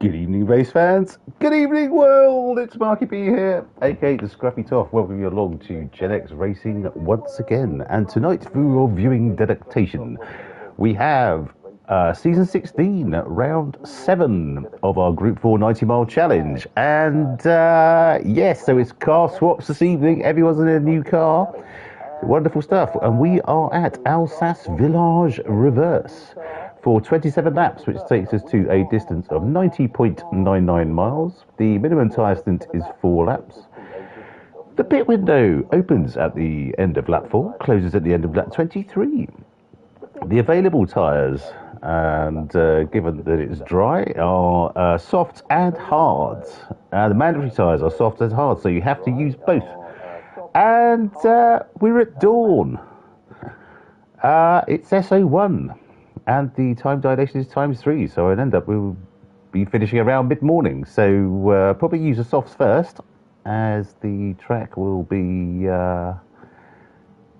Good evening, race fans. Good evening, world. It's Marky B here, aka the Scruffy Toff. Welcome you along to Gen X Racing once again. And tonight, for your viewing delectation, we have season 16, round 7 of our Gr4-90 mile challenge. And yes, so it's car swaps this evening. Everyone's in a new car. Wonderful stuff. And we are at Alsace Village Reverse for 27 laps, which takes us to a distance of 90.99 miles. The minimum tyre stint is 4 laps. The pit window opens at the end of lap 4, closes at the end of lap 23. The available tyres, and given that it's dry, are soft and hard. The mandatory tyres are soft and hard, so you have to use both. And we're at dawn. It's SO1. And the time dilation is ×3, so I'd end up we'll be finishing around mid-morning. So probably use the softs first, as the track will be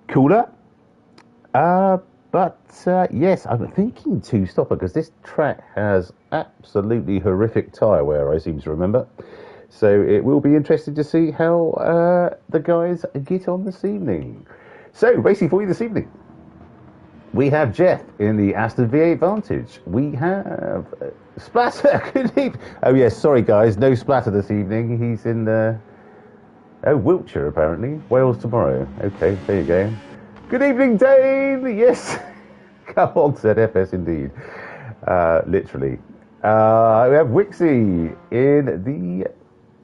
cooler. But yes, I'm thinking to stop it because this track has absolutely horrific tyre wear, I seem to remember. So it will be interesting to see how the guys get on this evening. So racing for you this evening, we have Jeff in the Aston V8 Vantage. We have Splatter. Oh yes, sorry guys, no Splatter this evening. He's in Wiltshire apparently. Wales tomorrow. Okay, there you go. Good evening, Dane. Yes, come on, ZFS indeed. Literally. We have Wixie in the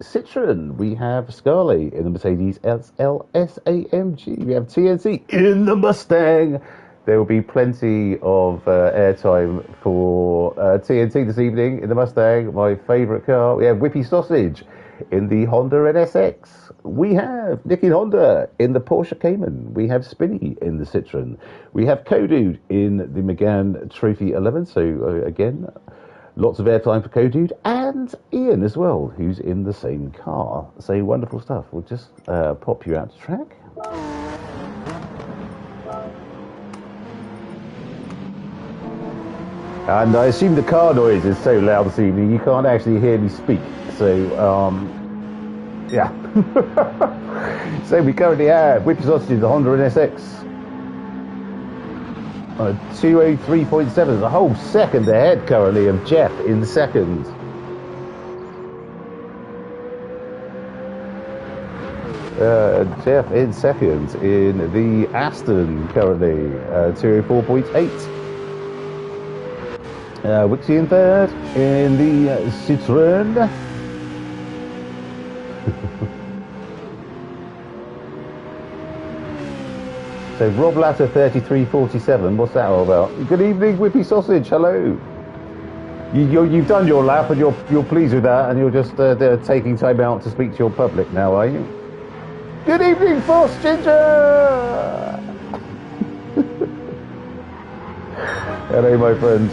Citroen. We have Scarlett in the Mercedes SLS AMG. We have TNC in the Mustang. There will be plenty of airtime for TNT this evening in the Mustang, my favourite car. We have Whippy Sausage in the Honda NSX. We have Nicky Honda in the Porsche Cayman. We have Spinny in the Citroen. We have Codude in the Megane Trophy 11. So again, lots of airtime for Codude. And Ian as well, who's in the same car. So wonderful stuff. We'll just pop you out to track. And I assume the car noise is so loud this evening you can't actually hear me speak. So, yeah. So we currently have Whippy Sausage, the Honda NSX. 203.7, a whole second ahead currently of Jeff in second. Jeff in second in the Aston currently, 204.8. Wixie in third in the Citroen. So Rob Latter 33.47. What's that all about? Good evening, Whippy Sausage. Hello. You've done your lap and you're pleased with that, and you're just taking time out to speak to your public now, are you? Good evening, Foss Ginger. Hello, my friend.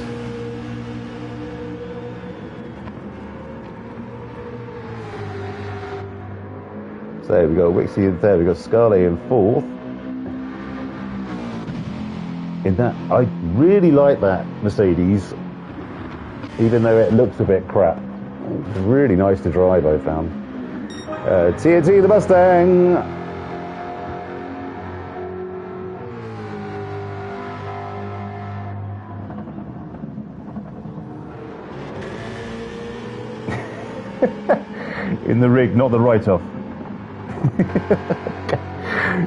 So we've got Wixie in third, we've got Scarlett in fourth. In that, I really like that Mercedes, even though it looks a bit crap. It's really nice to drive, I found. TNT the Mustang. In the rig, not the write-off.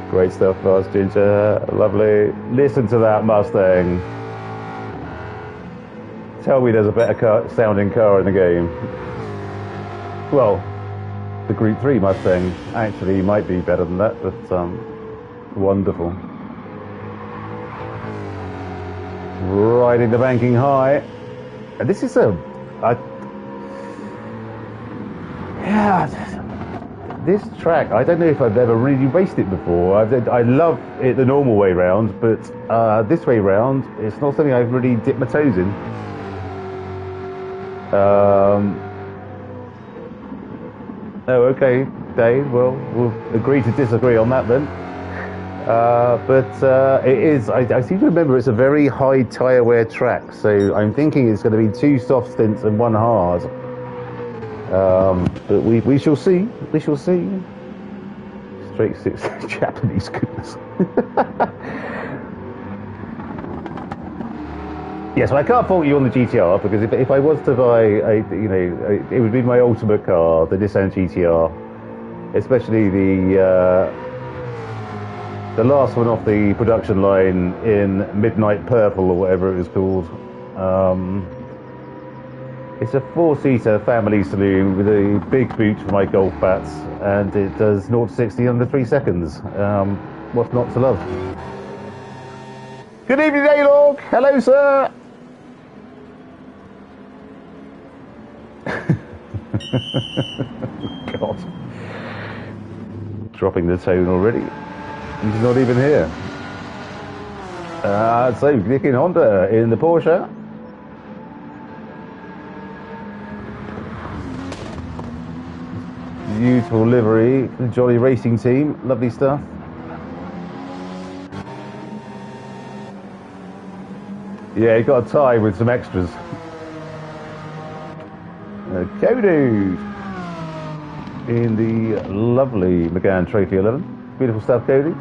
Great stuff, Fast Ginger. Lovely. Listen to that Mustang. Tell me there's a better sounding car in the game. Well, the Group 3 Mustang actually might be better than that, but wonderful. Riding the banking high. And this is this track, I don't know if I've ever really raced it before. I love it the normal way round, but this way round, it's not something I've really dipped my toes in. Oh, okay, Dave. Well, we'll agree to disagree on that then. But it is, I seem to remember it's a very high tyre wear track, so I'm thinking it's going to be 2 soft stints and 1 hard. But we shall see. We shall see. Straight six Japanese goodness. Yes, I can't fault you on the GTR because if I was to buy it would be my ultimate car, the Nissan GTR, especially the last one off the production line in Midnight Purple or whatever it was called. It's a 4-seater family saloon with a big boot for my golf bats, and it does 0 to 60 under 3 seconds. What's not to love? Good evening, A-Log. Hello, sir. God. Dropping the tone already. He's not even here. So, Nick in Honda in the Porsche. Beautiful livery, the Jolly Racing Team, lovely stuff. Yeah, he got a tie with some extras. Cody in the lovely McGann Trophy 11. Beautiful stuff, Cody.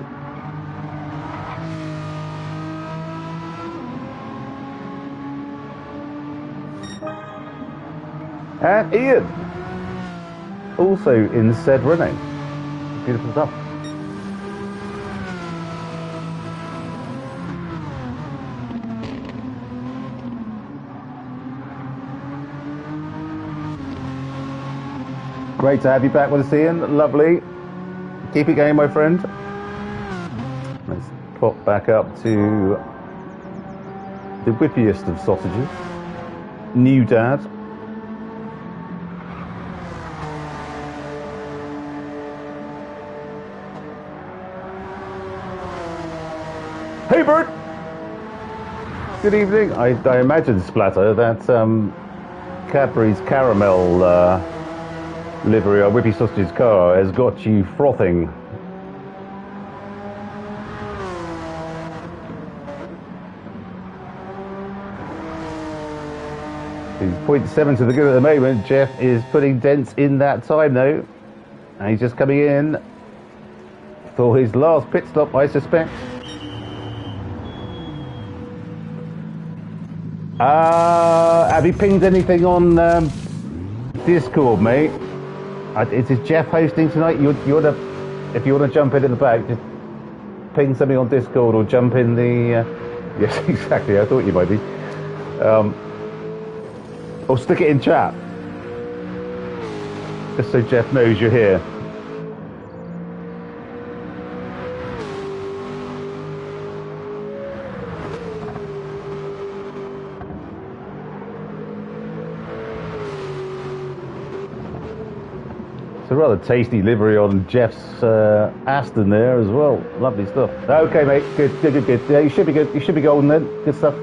And Ian, also in said Renault. Beautiful stuff. Great to have you back with us, Ian. Lovely. Keep it going, my friend. Let's pop back up to the whippiest of sausages. New Dad. Hey, Bert! Good evening. I imagine, Splatter, that Cadbury's caramel livery or Whippy Sausage's car has got you frothing. He's 0.7 to the good at the moment. Jeff is putting dents in that time though. And he's just coming in for his last pit stop, I suspect. Have you pinged anything on Discord, mate? Is Jeff hosting tonight? If you want to jump in at the back, just ping something on Discord or jump in the... yes, exactly, I thought you might be. Or stick it in chat. Just so Jeff knows you're here. It's a rather tasty livery on Jeff's Aston there as well. Lovely stuff. Okay, mate. Good. Yeah, you should be good. You should be golden then. Good stuff.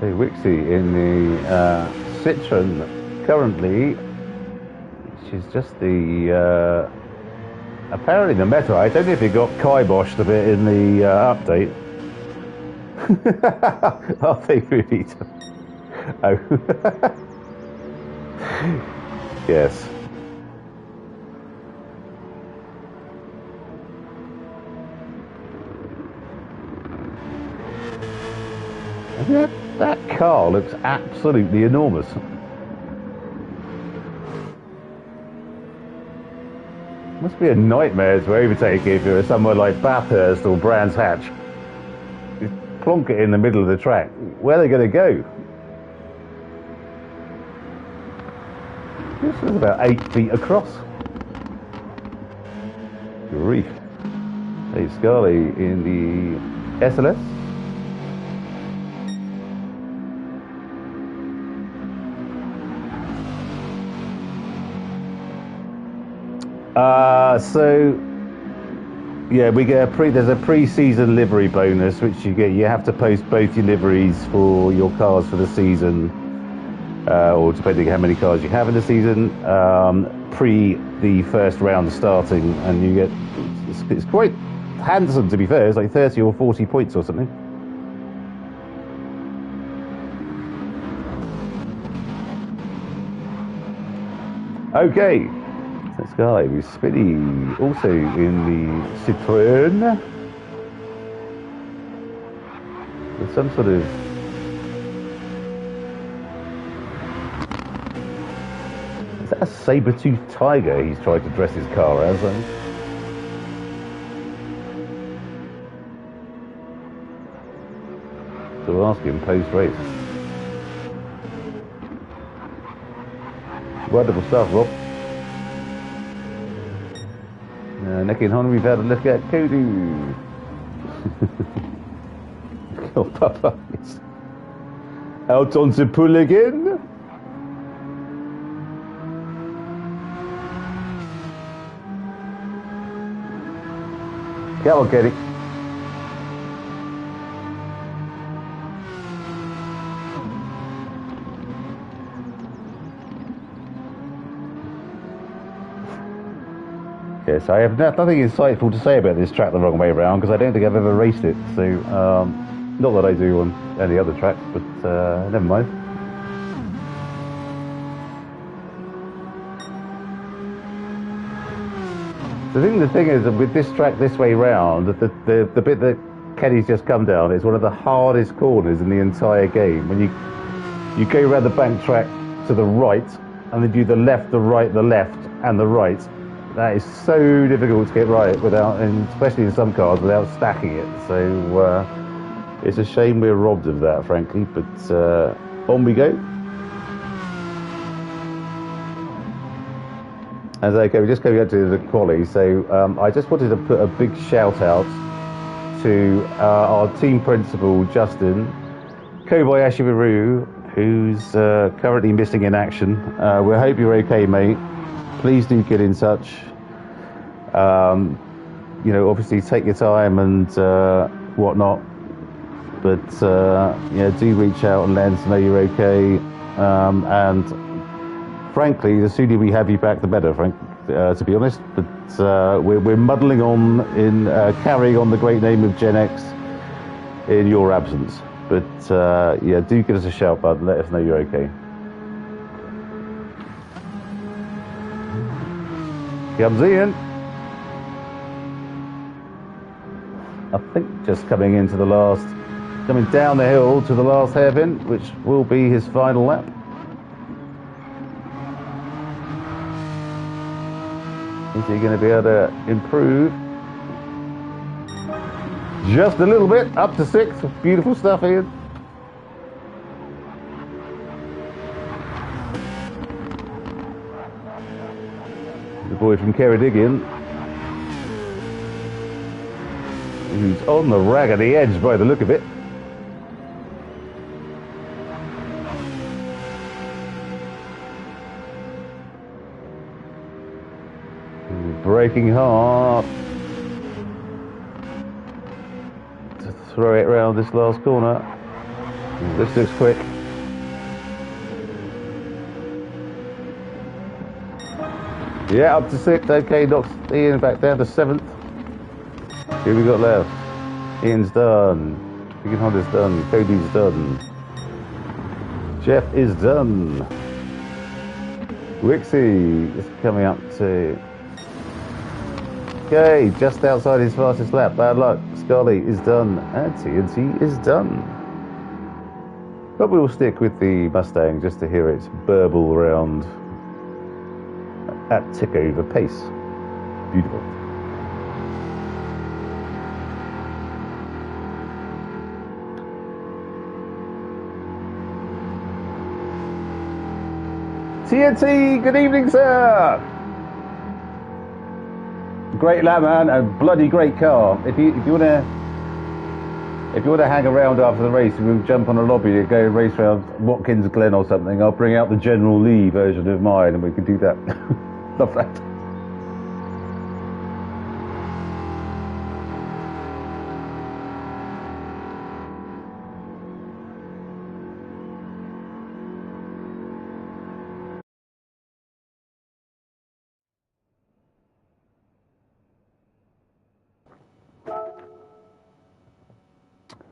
Wixie in the Citroen currently, which is just the apparently the Meta. I don't know if it got kiboshed a bit in the update. I think we need to... Oh. Yes. Yeah. That car looks absolutely enormous. Must be a nightmare to overtake if you're somewhere like Bathurst or Brands Hatch. You plonk it in the middle of the track. Where are they going to go? This is about 8 feet across. Grief. Hey, Scully in the SLS. So Yeah, we get there's a pre-season livery bonus, which you get. You have to post both your liveries for your cars for the season, or depending how many cars you have in the season, pre the first round starting, and you get. It's quite handsome, to be fair. It's like 30 or 40 points or something. Okay. This guy is spinning also in the Citroën with some sort of is that a saber-toothed tiger he's tried to dress his car as? So ask him post-race. Wonderful stuff, Rob. Nick and Hon, we've had a look at Kodu. Oh, Papa, it's out on the pool again. Come on, Kenny. Yes, I have nothing insightful to say about this track the wrong way around because I don't think I've ever raced it. So, not that I do on any other tracks, but never mind. The thing is that with this track this way round, the bit that Kenny's just come down is one of the hardest corners in the entire game. When you go around the bank track to the right, and then do the left, the right, the left, and the right. That is so difficult to get right without, and especially in some cars, without stacking it. So it's a shame we're robbed of that, frankly. But on we go. As okay, we're just going up to the quali. So I just wanted to put a big shout out to our team principal, Justin Kobayashi Maru, who's currently missing in action. We hope you're okay, mate. Please do get in touch. You know, obviously take your time and whatnot, but yeah, do reach out and let us know you're okay. And frankly, the sooner we have you back, the better. Frank, to be honest. But we're muddling on in carrying on the great name of Gen X in your absence. But yeah, do give us a shout, bud. Let us know you're okay. Comes in. I think just coming down the hill to the last hairpin, which will be his final lap. Is he going to be able to improve? Just a little bit, up to 6th. Beautiful stuff here. The boy from Ceredigion, who's on the raggedy edge by the look of it. Braking hard to throw it round this last corner. This looks quick. Yeah, up to 6th. Okay, knocks Ian back down to 7th. Who we got left? Ian's done. Ian Honda's done. Cody's done. Jeff is done. Wixie is coming up to. Okay, just outside his fastest lap. Bad luck. Scully is done. And TNT is done. But we will stick with the Mustang just to hear it burble around at tick over pace. Beautiful. TNT, good evening, sir. Great lap, man, a bloody great car. If you want to hang around after the race, we'll jump on a lobby and go race around Watkins Glen or something. I'll bring out the General Lee version of mine, and we can do that. Love that.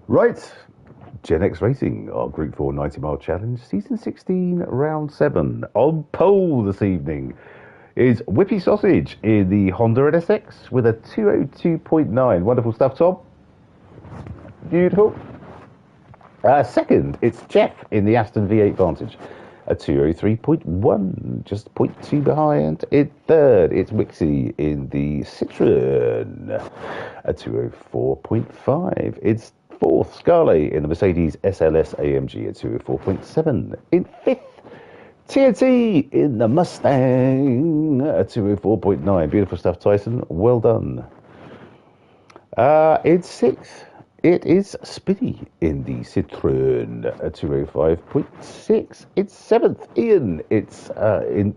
Right, Gen X Racing, our Group 4 90-mile challenge, Season 16, Round 7. On pole this evening is Whippy Sausage in the Honda NSX with a 202.9. Wonderful stuff, Tom. Beautiful. Second, it's Jeff in the Aston V8 Vantage, a 203.1, just 0.2 behind. In third, it's Wixie in the Citroen, a 204.5. It's fourth, Scarlett in the Mercedes SLS AMG, a 204.7. In fifth, TNT in the Mustang, a 204.9. Beautiful stuff, Tyson. Well done. In sixth, it is Spinny in the Citroen, a 205.6. It's seventh, Ian. It's Ian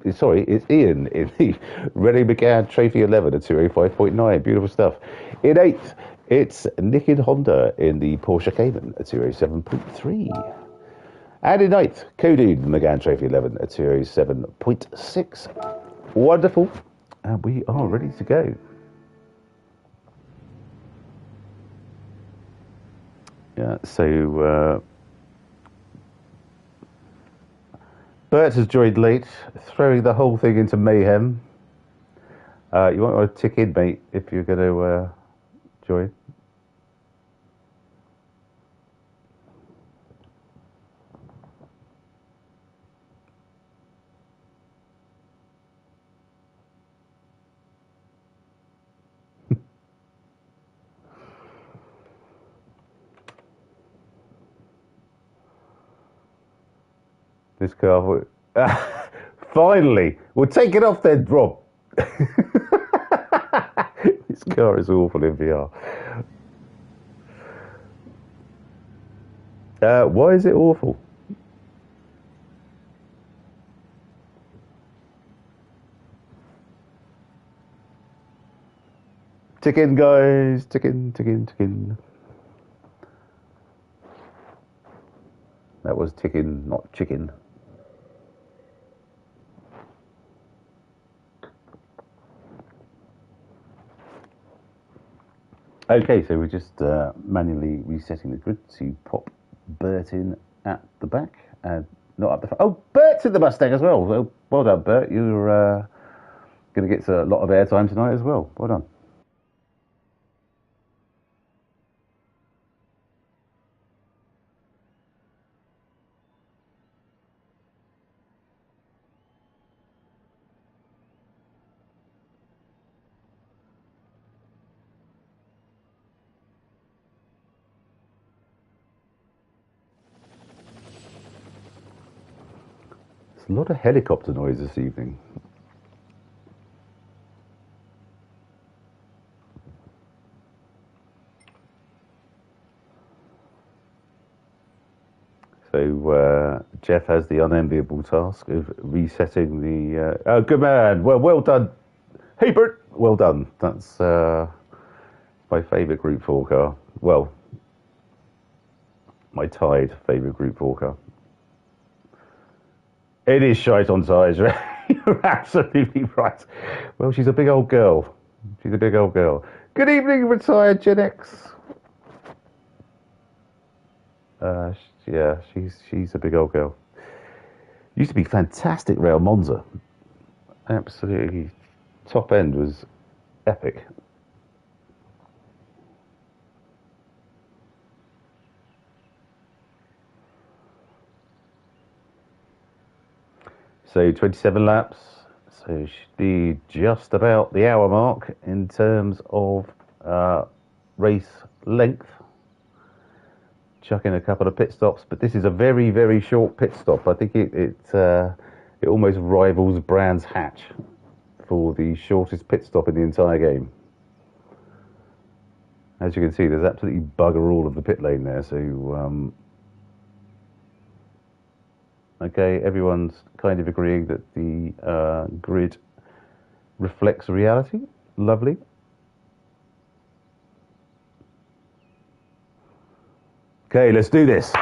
in the Renault Megane Trophy 11, a 205.9. Beautiful stuff. In eighth, it's Nick in Honda in the Porsche Cayman, a 207.3. And in ninth, Cody in the Megane Trophy 11, a 207.6. Wonderful. And we are ready to go. Yeah, so Bert has joined late, throwing the whole thing into mayhem. You might want to tick in, mate, if you're going to join. This car, finally, we'll take it off then, Rob. This car is awful in VR. Why is it awful? Tick in, guys. Tick in, tick in, tick in. That was tick in, not chicken. Okay, so we're just manually resetting the grid to pop Bert in at the back and not up the front. Oh, Bert's in the Mustang as well. So well done, Bert. You're going to get a lot of airtime tonight as well. Well done. There's a lot of helicopter noise this evening. So Jeff has the unenviable task of resetting the... oh, good man. Well done. Hey, Bert. Well done. That's my favourite Group 4 car. Well, my tied favourite Group 4 car. It is shite on tyres. You're absolutely right. Well, she's a big old girl. She's a big old girl. Good evening, retired Gen X. Yeah, she's a big old girl. Used to be fantastic rail Monza. Absolutely top end was epic. So 27 laps. So should be just about the hour mark in terms of race length. Chuck in a couple of pit stops, but this is a very, very short pit stop. I think it almost rivals Brands Hatch for the shortest pit stop in the entire game. As you can see, there's absolutely bugger all of the pit lane there. So, okay, everyone's kind of agreeing that the grid reflects reality. Lovely. Okay, let's do this.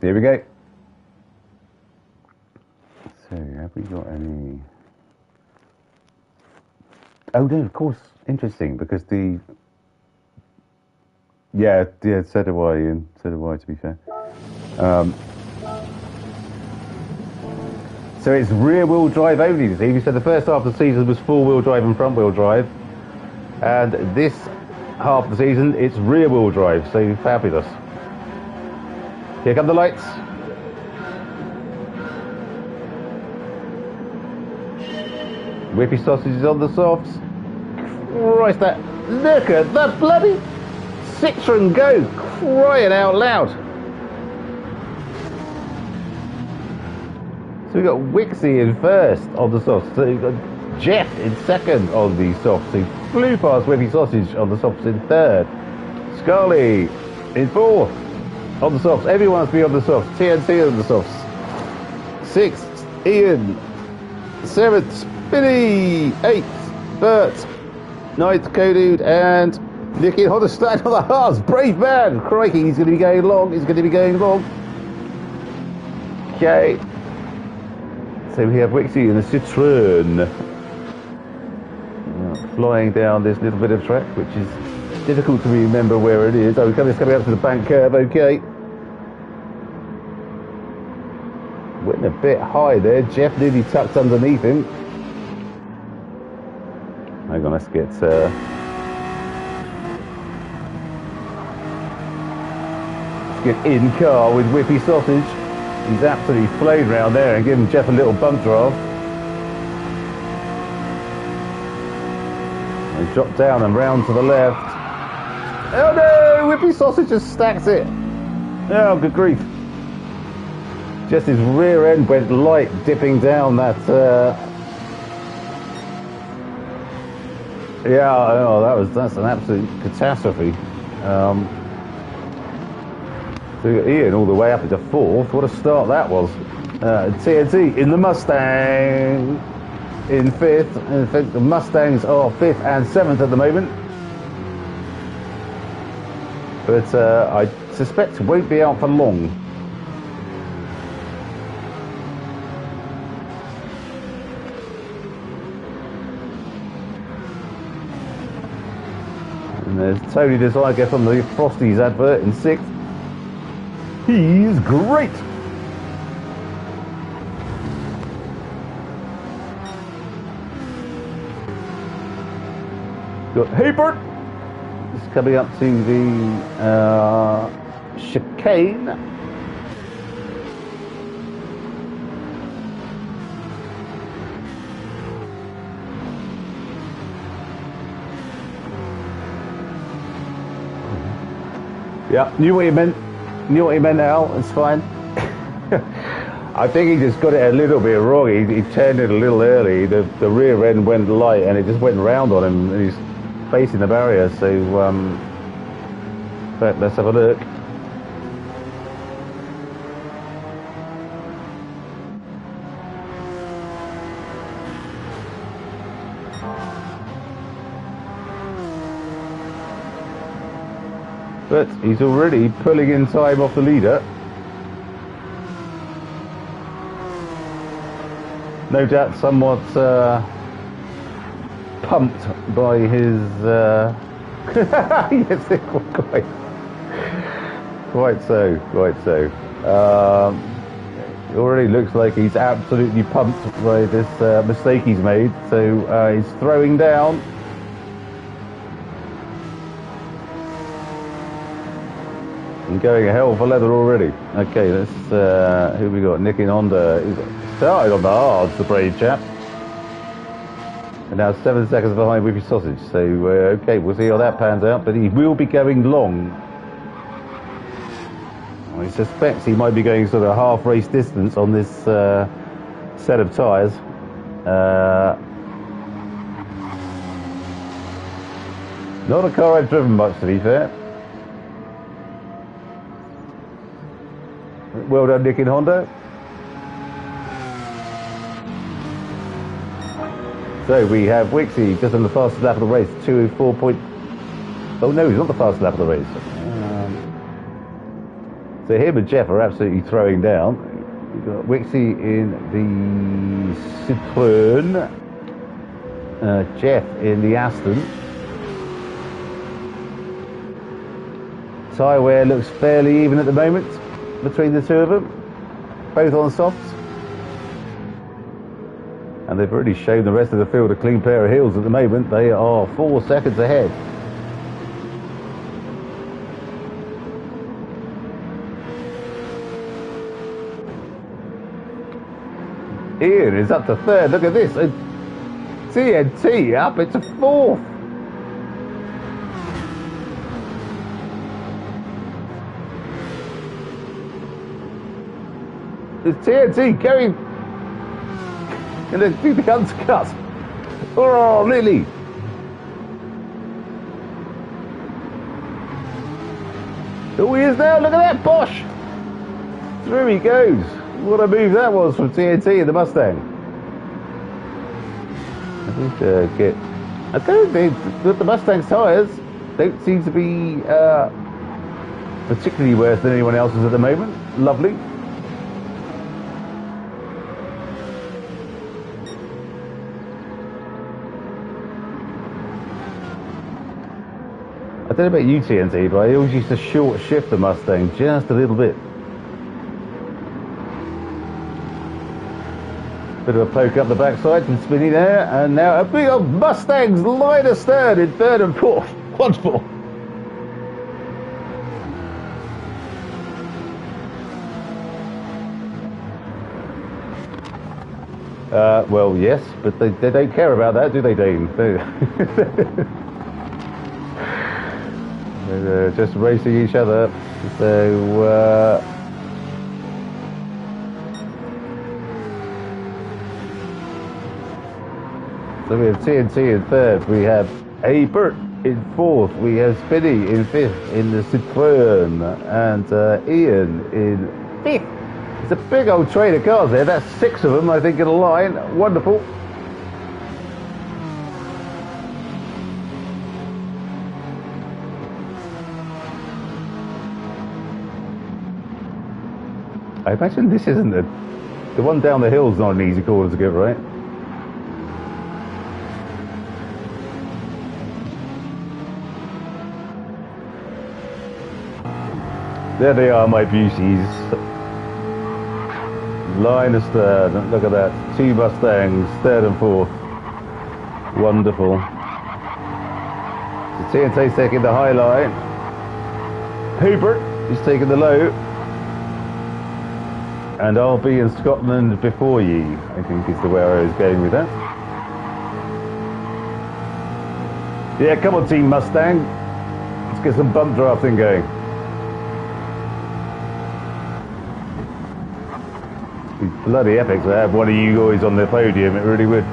Here we go. So, have we got any... Oh no, of course, interesting, because the... Yeah, so do I, Ian. So do I, to be fair. So it's rear-wheel drive only this evening. So the first half of the season was four-wheel drive and front-wheel drive. And this half of the season, it's rear-wheel drive. So fabulous. Here come the lights. Whippy sausages on the softs. Christ, look at that bloody Citroen Go, crying out loud. So we've got Wixie in first on the softs. So we've got Jeff in second on the softs. So flew past Whippy Sausage on the softs in third. Scully in fourth on the softs. Everyone has to be on the softs. TNT on the softs. Sixth, Ian. Seventh, Spinny. Eighth, Bert. Ninth, Kodude. And Nicky Hodderstad on the halves. Brave man. Crikey, he's going to be going long. He's going to be going long. Okay. So we have Wixie in the Citroen. Flying down this little bit of track, which is difficult to remember where it is. Oh, it's coming up to the bank curve, okay. Went a bit high there. Jeff nearly tucked underneath him. Hang on, let's get... in car with Whippy Sausage. He's absolutely flown round there and giving Jeff a little bump draft. They drop down and round to the left. Oh no! Whippy Sausage just stacks it. Oh, good grief. Just his rear end went light, dipping down that... Yeah, oh, that's an absolute catastrophe. So Ian all the way up into fourth. What a start that was. TNT in the Mustang in fifth. In fact, the Mustangs are fifth and seventh at the moment. But I suspect won't be out for long. And there's Tony Desire from the Frosties advert in sixth. He's great. Got Hebert. It's coming up to the chicane. Yeah, knew what you meant. Knew what he meant now, it's fine. I think he just got it a little bit wrong. He turned it a little early. The rear end went light and it just went round on him. And he's facing the barrier, so let's have a look. But he's already pulling in time off the leader. No doubt somewhat pumped by his... yes, quite so. It already looks like he's absolutely pumped by this mistake he's made. So he's throwing down. And going a hell for leather already. Okay, let's who we got? Nick in Honda. He's started on the hards, the brave chap. And now 7 seconds behind Whippy Sausage. So okay, we'll see how that pans out. But he will be going long. I suspect he might be going sort of half race distance on this set of tyres. Not a car I've driven much, to be fair. Well done, Nick in Honda. So we have Wixie just on the fastest lap of the race, 204 point... Oh no, he's not the fastest lap of the race. So him and Jeff are absolutely throwing down. We've got Wixie in the Citroën, Jeff in the Aston. Tyre wear looks fairly even at the moment between the two of them, both on softs. And they've already shown the rest of the field a clean pair of heels at the moment. They are 4 seconds ahead. Ian is up to third. Look at this. TNT up into fourth. It's TNT going and then do the undercut. Oh, nearly. Oh, he is now. Look at that, Bosch. Through he goes. What a move that was from TNT in the Mustang. I don't think the Mustang's tyres don't seem to be particularly worse than anyone else's at the moment. Lovely. I don't know about you, TNT, but I always used to short shift the Mustang just a little bit. Bit of a poke up the backside from Spinny there, and now a big old Mustang's line astern in third and fourth. Wonderful. Well, yes, but they don't care about that, do they, Dean? They're just racing each other. So, so we have TNT in third, we have Bert in fourth, we have Spinny in fifth in the Citroën, and Ian in fifth. It's a big old train of cars there. That's 6 of them, I think, in a line. Wonderful. I imagine this isn't the one down the hill's not an easy corner to get right. There they are, my beauties. Line astern. Look at that. 2 Mustangs, third and fourth. Wonderful. So TNT's taking the high line. Hubert is taking the low. And I'll be in Scotland before ye, I think is the way I was going with that. Yeah, come on, Team Mustang. Let's get some bump drafting going. It'd be bloody epic to have one of you guys on the podium, it really would.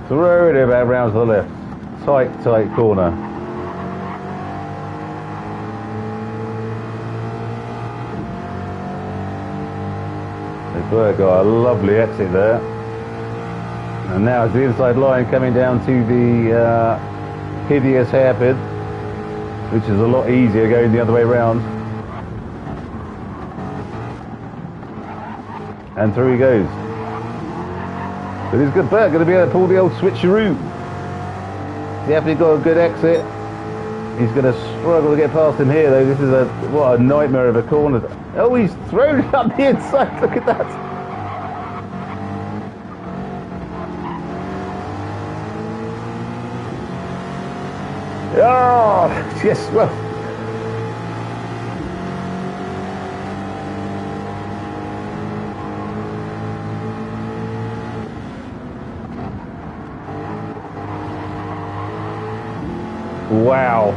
Throw it about round to the left. Tight corner. They've got a lovely exit there. And now it's the inside line coming down to the hideous hairpin, which is a lot easier going the other way round. And through he goes. But he's going to be able to pull the old switcheroo. Definitely got a good exit. He's going to struggle to get past him here, though. This is what a nightmare of a corner. Oh, he's thrown it up the inside. Look at that. Oh, yes, well. Wow.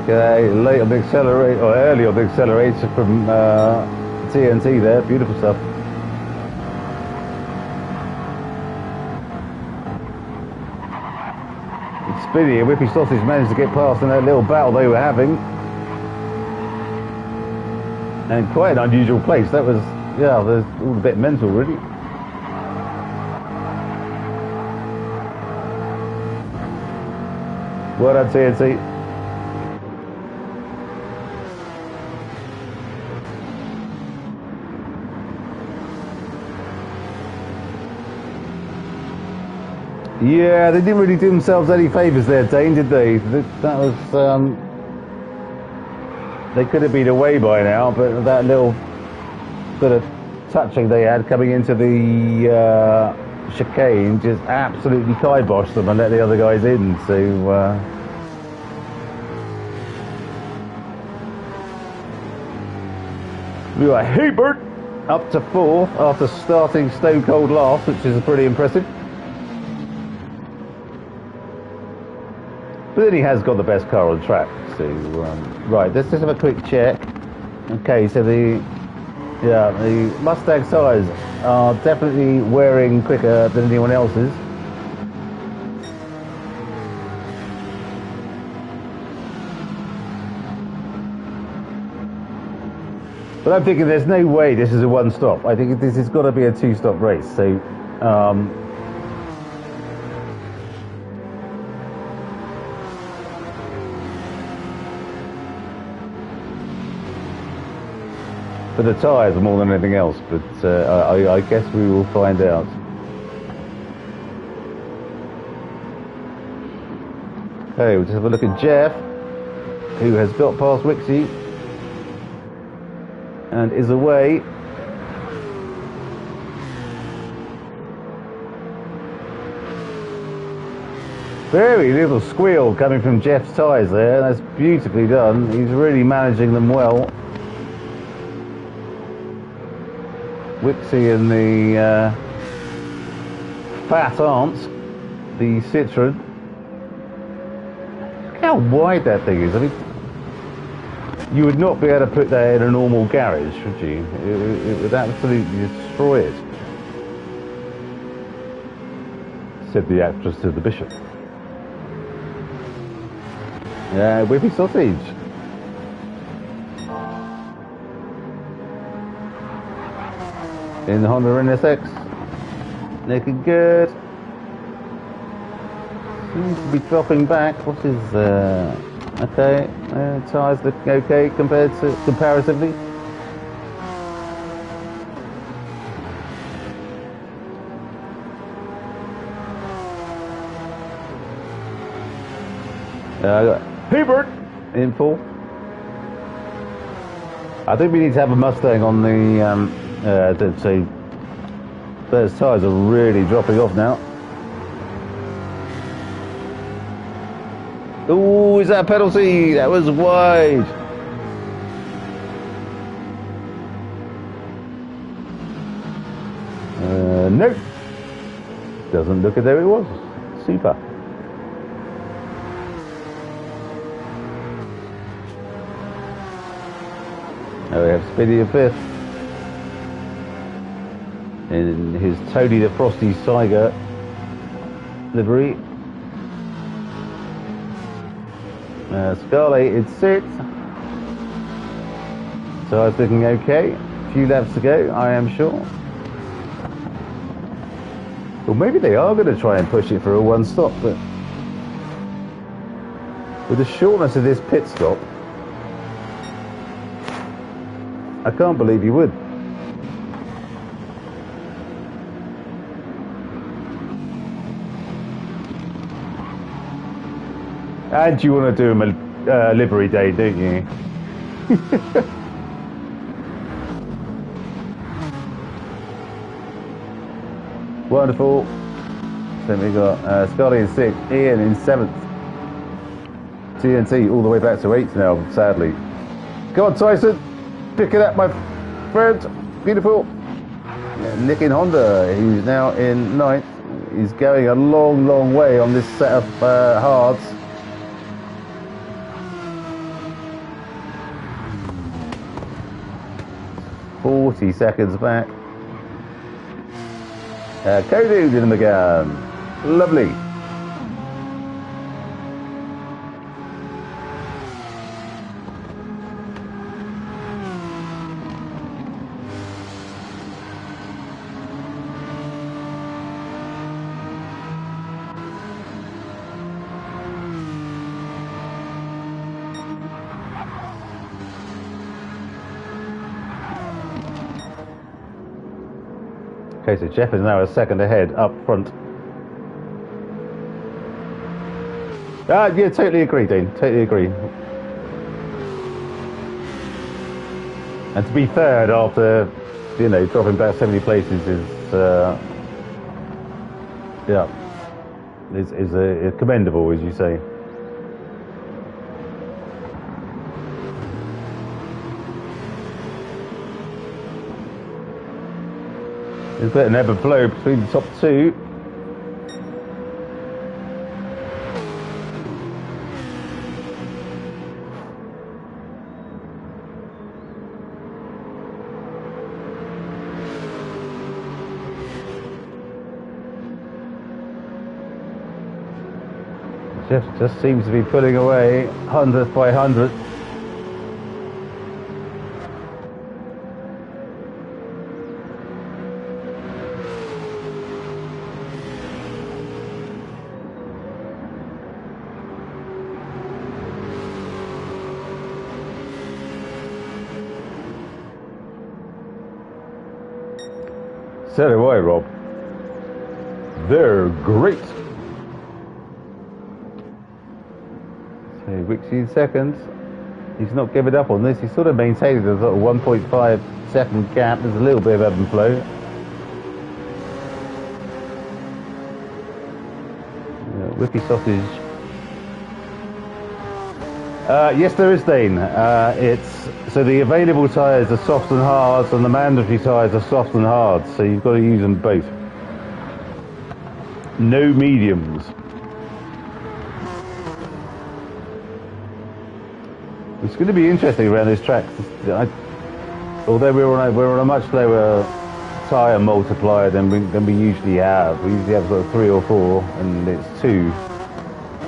Okay, late on the accelerator, or early on the accelerator from TNT there. Beautiful stuff. Spinny and Whippy Sausage managed to get past in that little battle they were having. And quite an unusual place. That was, yeah, there's all a bit mental, really. Well done, TNT. Yeah, they didn't really do themselves any favours there, Dane, did they? That was, they could have been away by now, but that little bit of touching they had coming into the chicane just absolutely kiboshed them and let the other guys in, so... we were Hubert up to 4th after starting stone cold last, which is pretty impressive. But then he has got the best car on track. So right, let's just have a quick check. Okay, so the Mustang tyres are definitely wearing quicker than anyone else's. But I'm thinking there's no way this is a one-stop. I think this has got to be a two-stop race. So. For the tyres more than anything else, but I guess we will find out. Okay, we'll just have a look at Jeff, who has got past Wixie and is away. Very little squeal coming from Jeff's tyres there. That's beautifully done. He's really managing them well. Wixie and the fat aunt, the Citroen. Look how wide that thing is. I mean, you would not be able to put that in a normal garage, would you? It would absolutely destroy it, said the actress to the bishop. Yeah, Whippy Sausage. In the Honda NSX, looking good. Seems to be dropping back. What is okay? Tyres looking okay compared to comparatively. I got Hubert in 4th. I think we need to have a Mustang on the. So those tyres are really dropping off now. Oh, is that a penalty? That was wide. No. Doesn't look as though it was. Super. Now we have Speedy in 5th. In his Tony the Frosty Tiger livery. Scarlet in 6th. So I was looking okay. A few laps to go, I am sure. Well, maybe they are going to try and push it for a one-stop, but with the shortness of this pit stop, I can't believe you would. And you want to do him a livery day, don't you? Wonderful. Then we got Scotty in 6th, Ian in 7th. TNT all the way back to 8th now, sadly. Come on, Tyson. Pick it up, my friend. Beautiful. Yeah, Nick in Honda, who's now in 9th. He's going a long, long way on this set of hards. .40 seconds back. Kodu in the McGann. Lovely. Okay, so Jeff is now a second ahead up front. Yeah, totally agree, Dean. Totally agree. And to be third after, you know, dropping back so many places is, yeah, is commendable, as you say. There's a bit of an ebb and flow between the top two. Jeff just seems to be pulling away, 100th by 100th. So do I, Rob. They're great. So Wixie in second. He's not giving up on this. He's sort of maintaining the sort of 1.5 second gap. There's a little bit of ebb and flow. Whippy sausage. Yes, there is, Dane. It's so the available tyres are soft and hard, and the mandatory tyres are soft and hard. So you've got to use them both. No mediums. It's going to be interesting around those tracks. Although we're on a much lower tyre multiplier than we usually have. We usually have sort of 3 or 4, and it's 2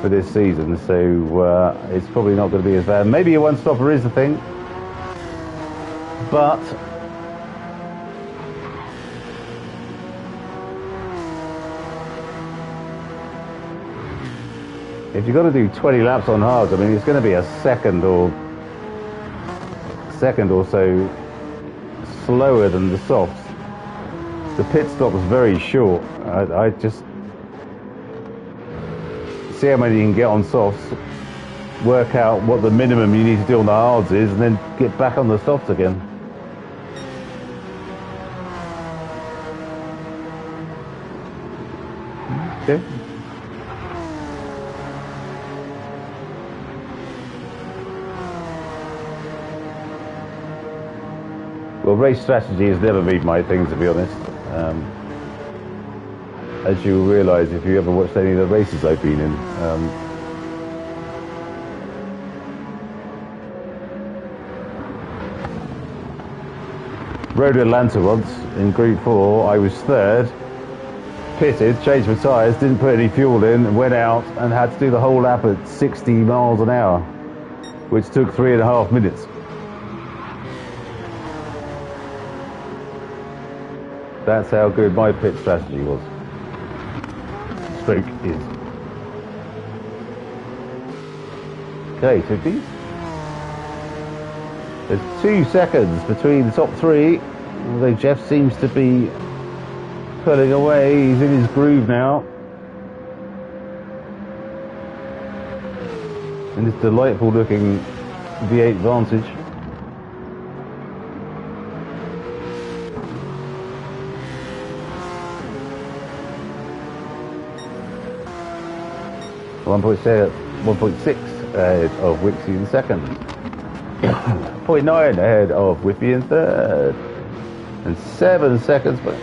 for this season. So it's probably not going to be as bad. Maybe a one-stopper is the thing, but if you've got to do 20 laps on hards, I mean, it's going to be a second or so slower than the softs. The pit stop is very short. I just see how many you can get on softs, work out what the minimum you need to do on the hards is, and then get back on the softs again. Okay. Well, race strategy has never been my thing, to be honest. As you'll realise if you ever watched any of the races I've been in. Rode Atlanta once in Group 4, I was third, pitted, changed my tyres, didn't put any fuel in, went out and had to do the whole lap at 60 miles an hour, which took 3.5 minutes. That's how good my pit strategy was. Stroke is. Okay, so there's 2 seconds between the top 3, although Jeff seems to be pulling away. He's in his groove now. In this delightful looking V8 Vantage. .6 ahead of Wixie in second. 0.9 ahead of Whippy in third. And 7 seconds back.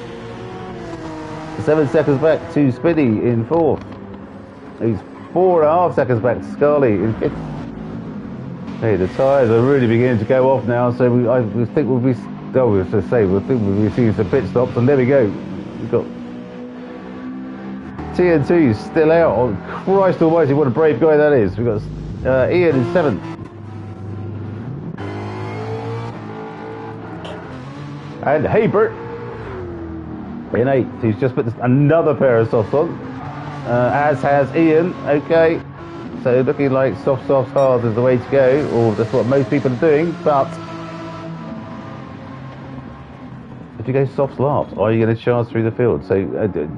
7 seconds back to Spinny in fourth. He's 4.5 seconds back to Scully in fifth. Hey, the tyres are really beginning to go off now, so we think we'll be seeing some pit stops, and there we go. We've got TN2 is still out. Oh, Christ almighty, what a brave guy that is. We've got Ian in 7th. And Haybert in 8th. He's just put another pair of softs on, as has Ian. Okay, so looking like soft, hard is the way to go, or that's what most people are doing, but if you go soft last, are you going to charge through the field? So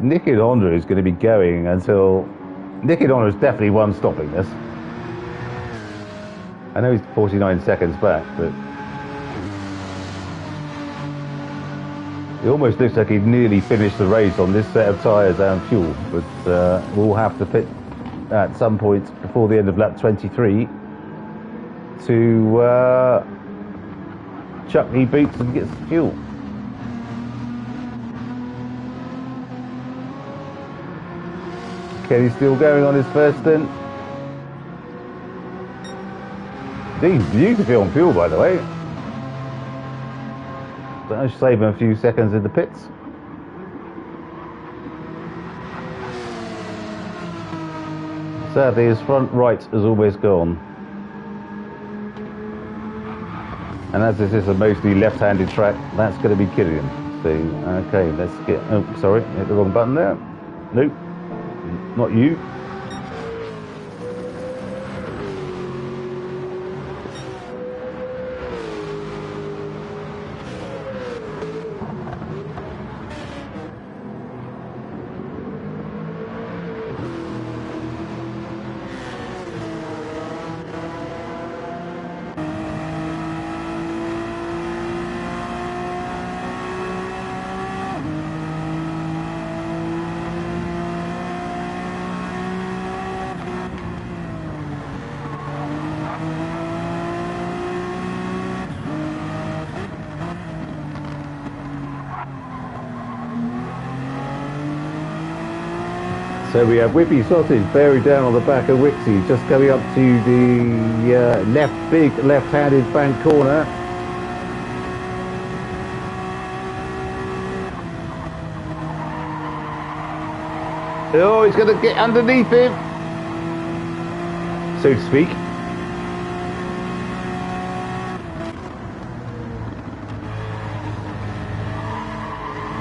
Nicky Honda is going to be going until Nicky Honda is definitely one stopping this. I know he's 49 seconds back, but it almost looks like he'd nearly finished the race on this set of tyres and fuel, but we'll have to pit at some point before the end of lap 23 to chuck the boots and get some fuel. Kenny's still going on his first stint. He's beautifully on fuel, by the way. That'll save him a few seconds in the pits. Sadly, his front right has almost gone. And as this is a mostly left-handed track, that's going to be killing him. So, okay, let's get... Oh, sorry, hit the wrong button there. Nope, not you. So we have Whippy Sausage buried down on the back of Wixie, just coming up to the big left-handed bank corner. Oh, he's going to get underneath him, so to speak.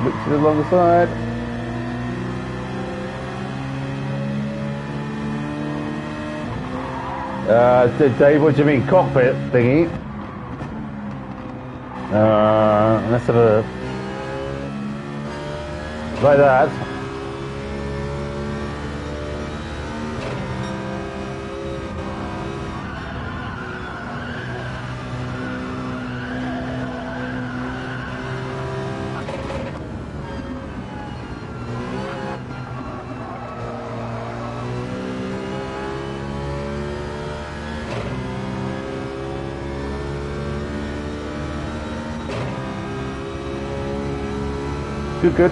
Wixie along the side. Dave, what do you mean, cockpit thingy? Let's have a... like that. Good.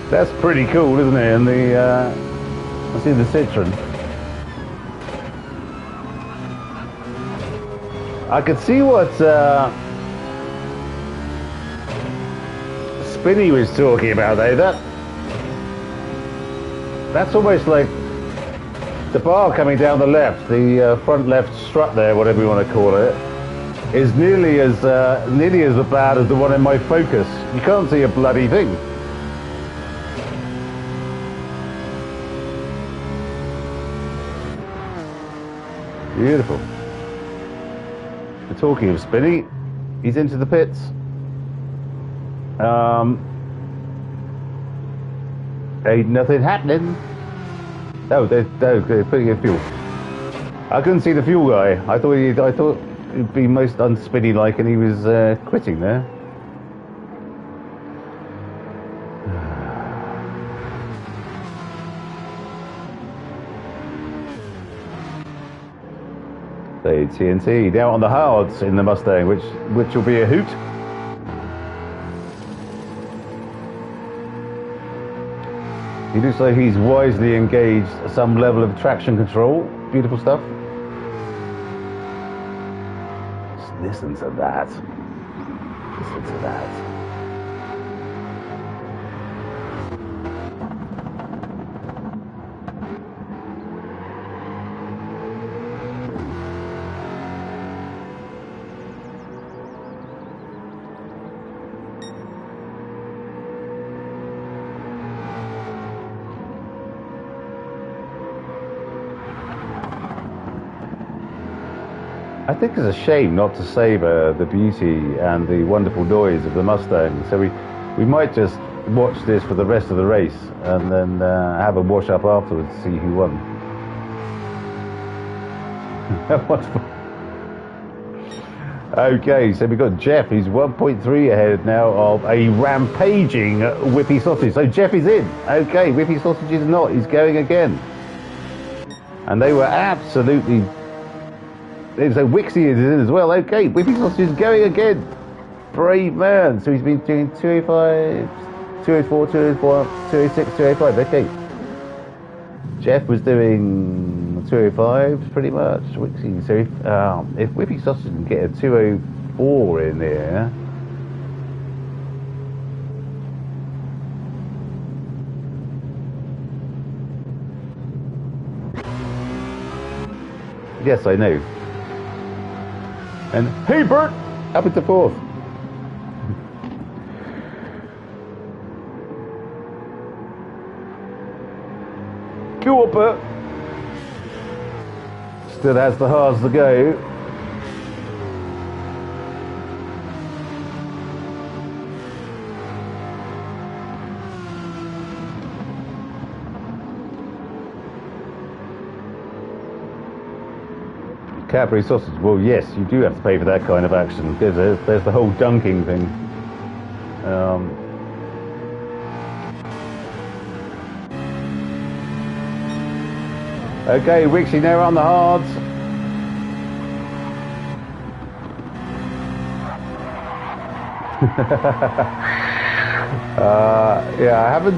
That's pretty cool, isn't it? And I see the Citroen. I could see what Spinny was talking about though. That's almost like the bar coming down the left, the front left strut there, whatever you want to call it, is nearly as bad as the one in my Focus. You can't see a bloody thing. Beautiful. We're talking of Spinny, he's into the pits. Ain't nothing happening. No, they're putting in fuel. I couldn't see the fuel guy. I thought it'd be most unspinny like, and he was quitting there. So TNT now on the hards in the Mustang, which will be a hoot. He looks like he's wisely engaged some level of traction control. Beautiful stuff. Listen to that. Listen to that. I think it's a shame not to savour the beauty and the wonderful noise of the Mustang. So we might just watch this for the rest of the race and then have a wash up afterwards to see who won. Okay, so we've got Jeff, who's 1.3 ahead now of a rampaging Whippy Sausage. So Jeff is in. Okay, Whippy Sausage is not. He's going again. And they were absolutely... So Wixie is in as well. Okay, Whippy Sausage is going again. Brave man. So he's been doing 205, 204, 204, 206, 205. Okay. Jeff was doing 205 pretty much. Wixie. So if Whippy Sausage can get a 204 in there... Yes, I know. And hey, Bert, up into fourth. Go on, Bert. Still has the halves to go. Cadbury sausage, well yes, you do have to pay for that kind of action. There's the whole dunking thing. Okay, Wixie now on the hards. Yeah, I haven't...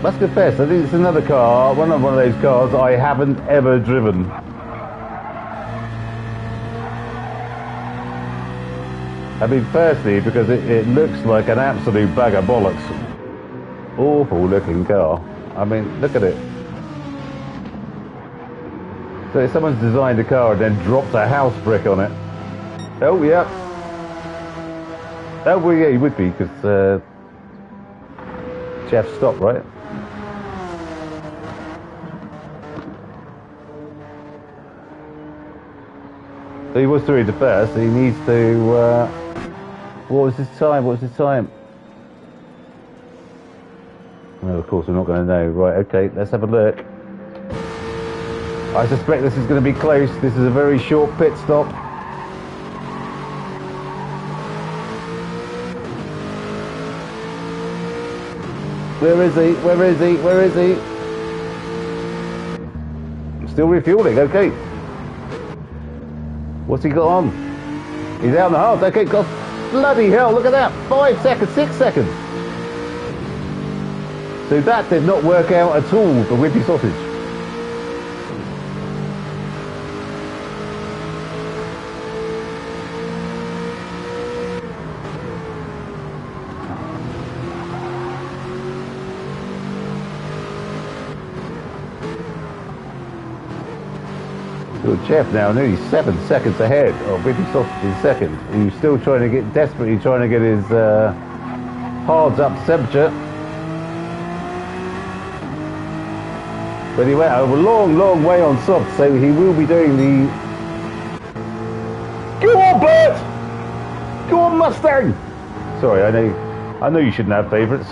must confess, I think it's another car, one of those cars I haven't ever driven. I mean, firstly, because it looks like an absolute bag of bollocks. Awful looking car. I mean, look at it. So if someone's designed a car and then dropped a house brick on it. Oh, yeah. Oh, well, yeah, he would be, because Jeff stopped, right? So he was through into first, so he needs to... what was his time? What was his time? Well, of course, we're not going to know. Right, okay, let's have a look. I suspect this is going to be close. This is a very short pit stop. Where is he? Where is he? Where is he? Still refueling, okay. What's he got on? He's out in the half. Okay, God, bloody hell, look at that. 5 seconds, 6 seconds. So that did not work out at all for Whippy Sausage. So Jeff now nearly 7 seconds ahead of Whippy Sausage in second. He's still desperately trying to get his hards up to temperature. But he went over a long, long way on soft, so he will be doing the... Go on, Bert! Go on, Mustang! Sorry, I know you shouldn't have favourites.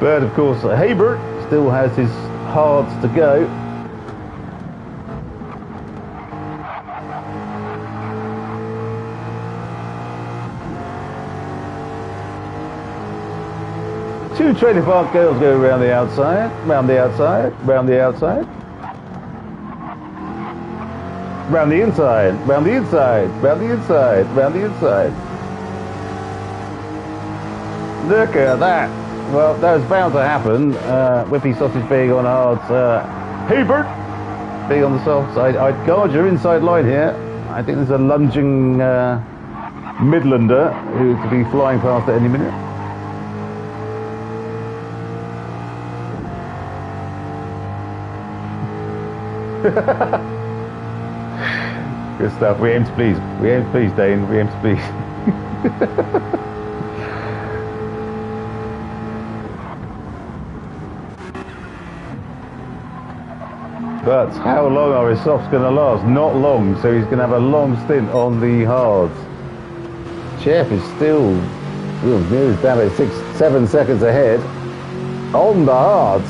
Bert, of course, hey Bert, still has his hards to go. Two trailer park girls go around the outside, round the outside, round the outside. Round the inside, round the inside, round the inside, round the inside. Look at that. Well, that was bound to happen. Whippy Sausage being on hard. Hey Bert! Being on the soft side. I'd guard your inside line here. I think there's a lunging Midlander who could be flying past at any minute. Good stuff. We aim to please. We aim to please, Dane. We aim to please. But how long are his softs going to last? Not long, so he's going to have a long stint on the hards. Chef is still nearly down at 6-7 seconds ahead on the hards.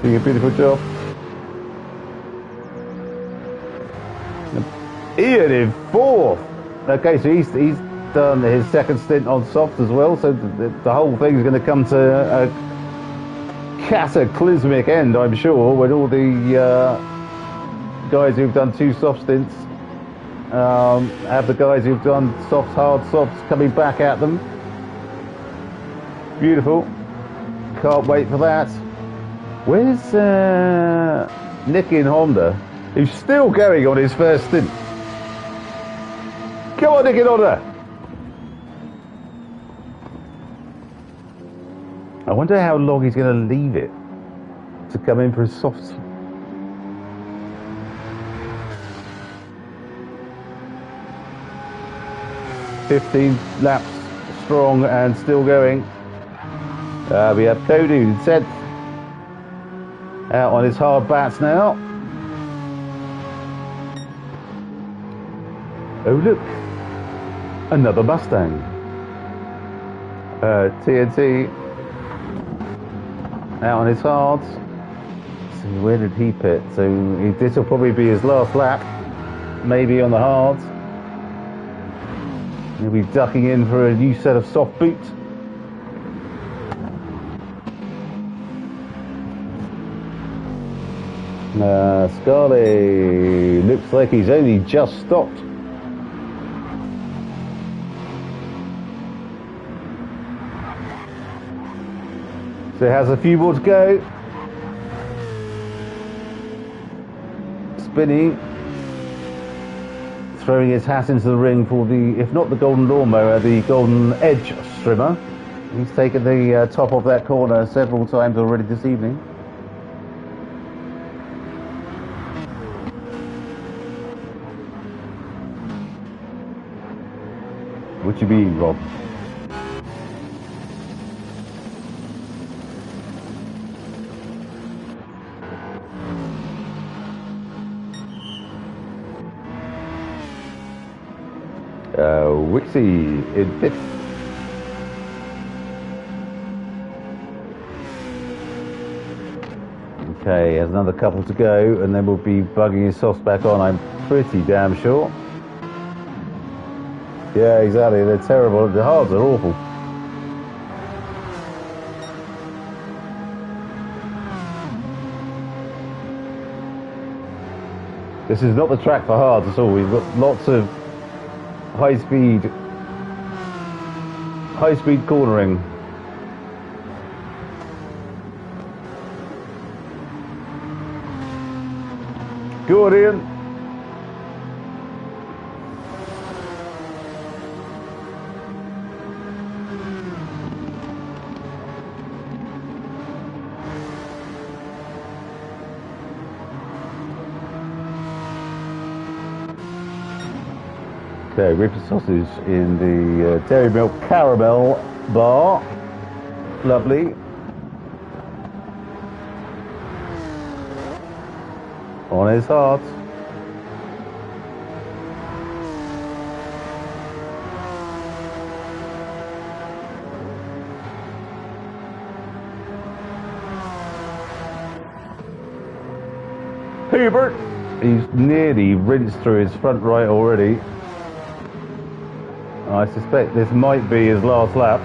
Doing a beautiful job. Ian in fourth. Okay, so he's done his second stint on soft as well, so the whole thing is going to come to a cataclysmic end, I'm sure, when all the guys who've done 2 soft stints have the guys who've done soft, hard softs coming back at them. Beautiful. Can't wait for that. Where's Nicky in Honda, who's still going on his first stint? Come on, Nicky in Honda. I wonder how long he's going to leave it to come in for his softs. "15 laps strong and still going." We have Cody in 10th, out on his hard bats now. Oh look, another Mustang. TNT out on his hards. So where did he pit? So this will probably be his last lap, maybe on the hards. He'll be ducking in for a new set of soft boots. Scully looks like he's only just stopped. So he has a few more to go. Spinny throwing his hat into the ring for the, if not the golden lawnmower, the golden edge strimmer. He's taken the top of that corner several times already this evening. What you mean, Rob? Wixie in 5th. Okay, has another couple to go, and then we'll be bugging his softs back on, I'm pretty damn sure. Yeah, exactly, they're terrible. The hards are awful. This is not the track for hards at all. We've got lots of high speed cornering. Go on, Ian. Okay, rib sausage in the dairy milk caramel bar. Lovely. On his heart. Hubert. He's nearly rinsed through his front right already. I suspect this might be his last lap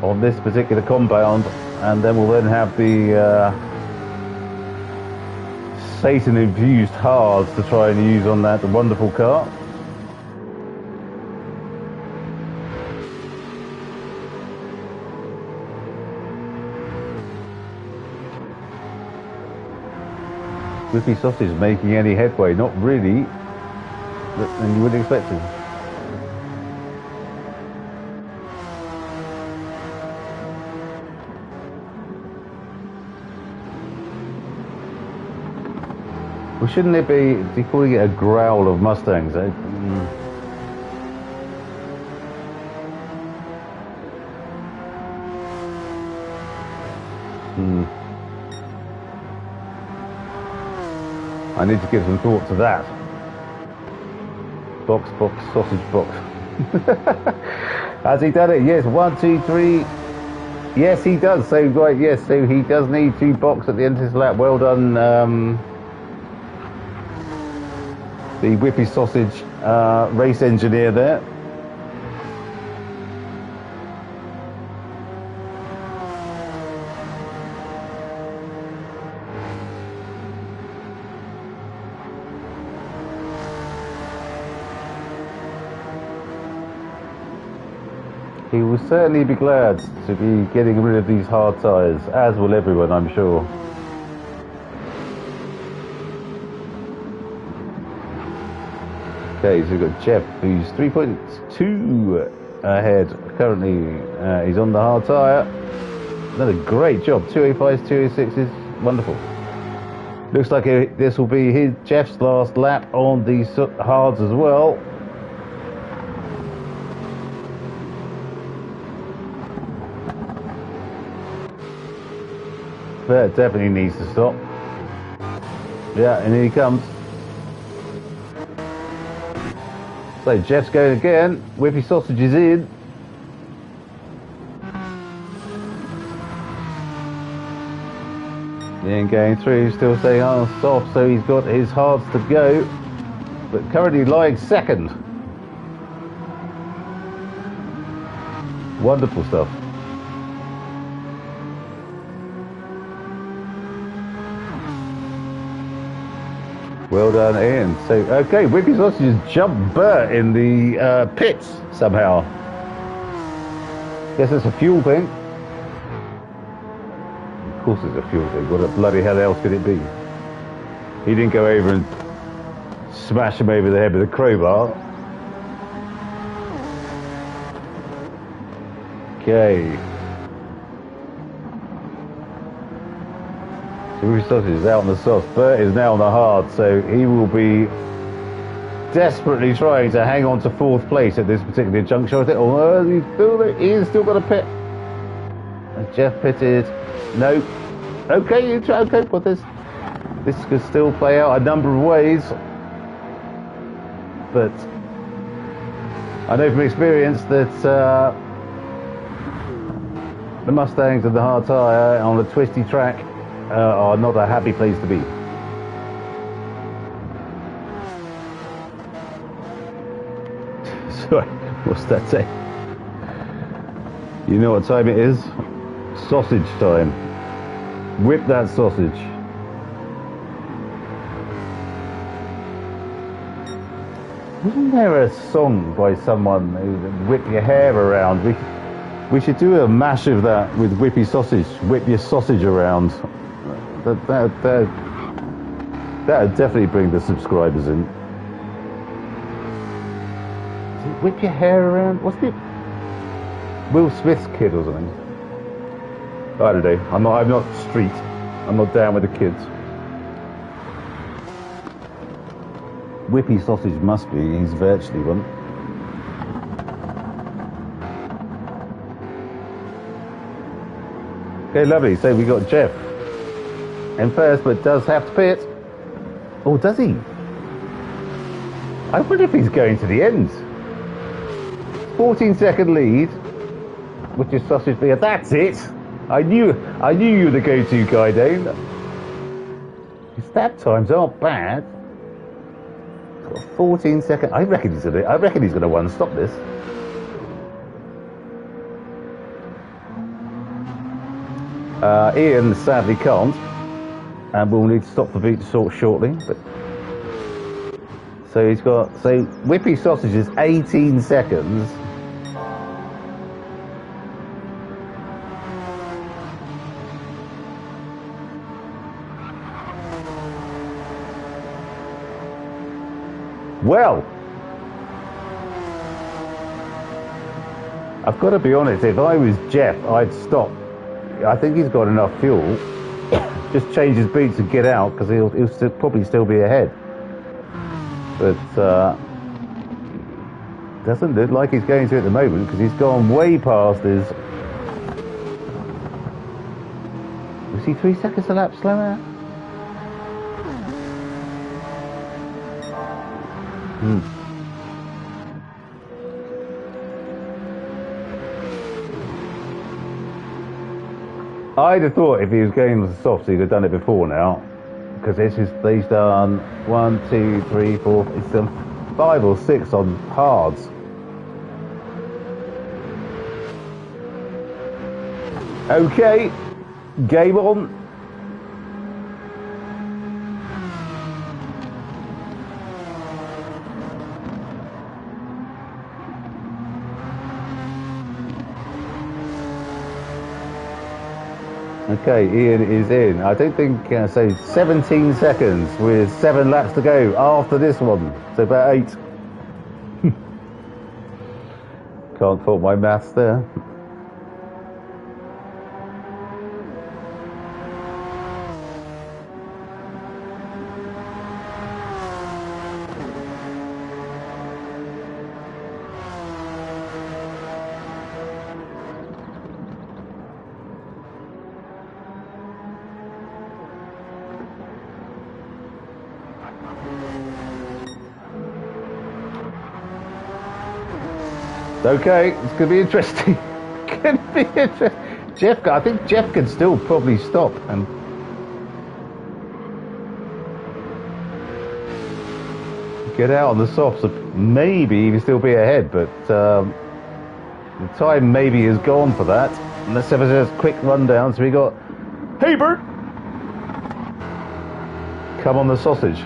on this particular compound, and then we'll then have the Satan-infused hards to try and use on that wonderful car. Whippy sausage making any headway? Not really, and you wouldn't expect it. Well, shouldn't it be calling it a growl of Mustangs? I need to give some thought to that. Box, sausage box. Has he done it? Yes, 1, 2, 3. Yes, he does. So, right, yes, so he does need 2 box at the end of his lap. Well done, the whippy sausage race engineer there. He will certainly be glad to be getting rid of these hard tyres, as will everyone, I'm sure. Okay, so we've got Jeff, who's 3.2 ahead currently. He's on the hard tyre. Another great job. 205s, 206s, wonderful. Looks like this will be Jeff's last lap on these hards as well. That definitely needs to stop. Yeah, and here he comes. So Jeff's going again. Whippy sausage is in. Then going through, still saying soft, so he's got his hards to go. But currently lying second. Wonderful stuff. Well done, Ian. So, okay, Whippy Sausages jumped Bert in the pits somehow. Guess it's a fuel thing. Of course it's a fuel thing. What the bloody hell else could it be? He didn't go over and smash him over the head with a crowbar. Okay. Whippy Sausage is out on the soft. Bert is now on the hard, so he will be desperately trying to hang on to 4th place at this particular juncture. Oh, he's still got a pit. And Jeff pitted. No. Okay, but this could still play out a number of ways. But I know from experience that the Mustangs and the hard tyre on a twisty track are not a happy place to be. Sorry, what's that say? You know what time it is? Sausage time. Whip that sausage. Wasn't there a song by someone who whip your hair around? We should do a mash of that with Whippy Sausage. Whip your sausage around. That would definitely bring the subscribers in. Whip your hair around? What's it? Will Smith's kid or something? I don't know. I'm not street. I'm not down with the kids. Whippy Sausage must be. He's virtually one. Okay, lovely. So we got Jeff in first, but does have to pit. Oh, does he? I wonder if he's going to the end. 14-second lead, which is sausage beer. That's it. I knew you were the go-to guy, Dane. His stab times aren't bad. 14 seconds. I reckon he's gonna one-stop this. Ian sadly can't, and we'll need to stop the beat shortly. But so Whippy Sausage is 18 seconds. Well, I've got to be honest, if I was Jeff, I'd stop. I think he's got enough fuel. Just change his beats and get out, because he'll probably still be ahead. But doesn't look like he's going to at the moment, because he's gone way past his 43 seconds a lap slower. I'd have thought if he was going with the softs, he'd have done it before now. Because he's done 1, 2, 3, 4, he's done 5 or 6 on hards. Okay, game on. Okay, Ian is in. I don't think so. 17 seconds with 7 laps to go after this one. So about 8. Can't fault my maths there. Okay, it's going to be interesting. Going to be interesting. I think Jeff can still probably stop and get out on the softs. Maybe even still be ahead, but the time maybe is gone for that. And let's have a quick rundown. So we got, hey Bert, come on the sausage.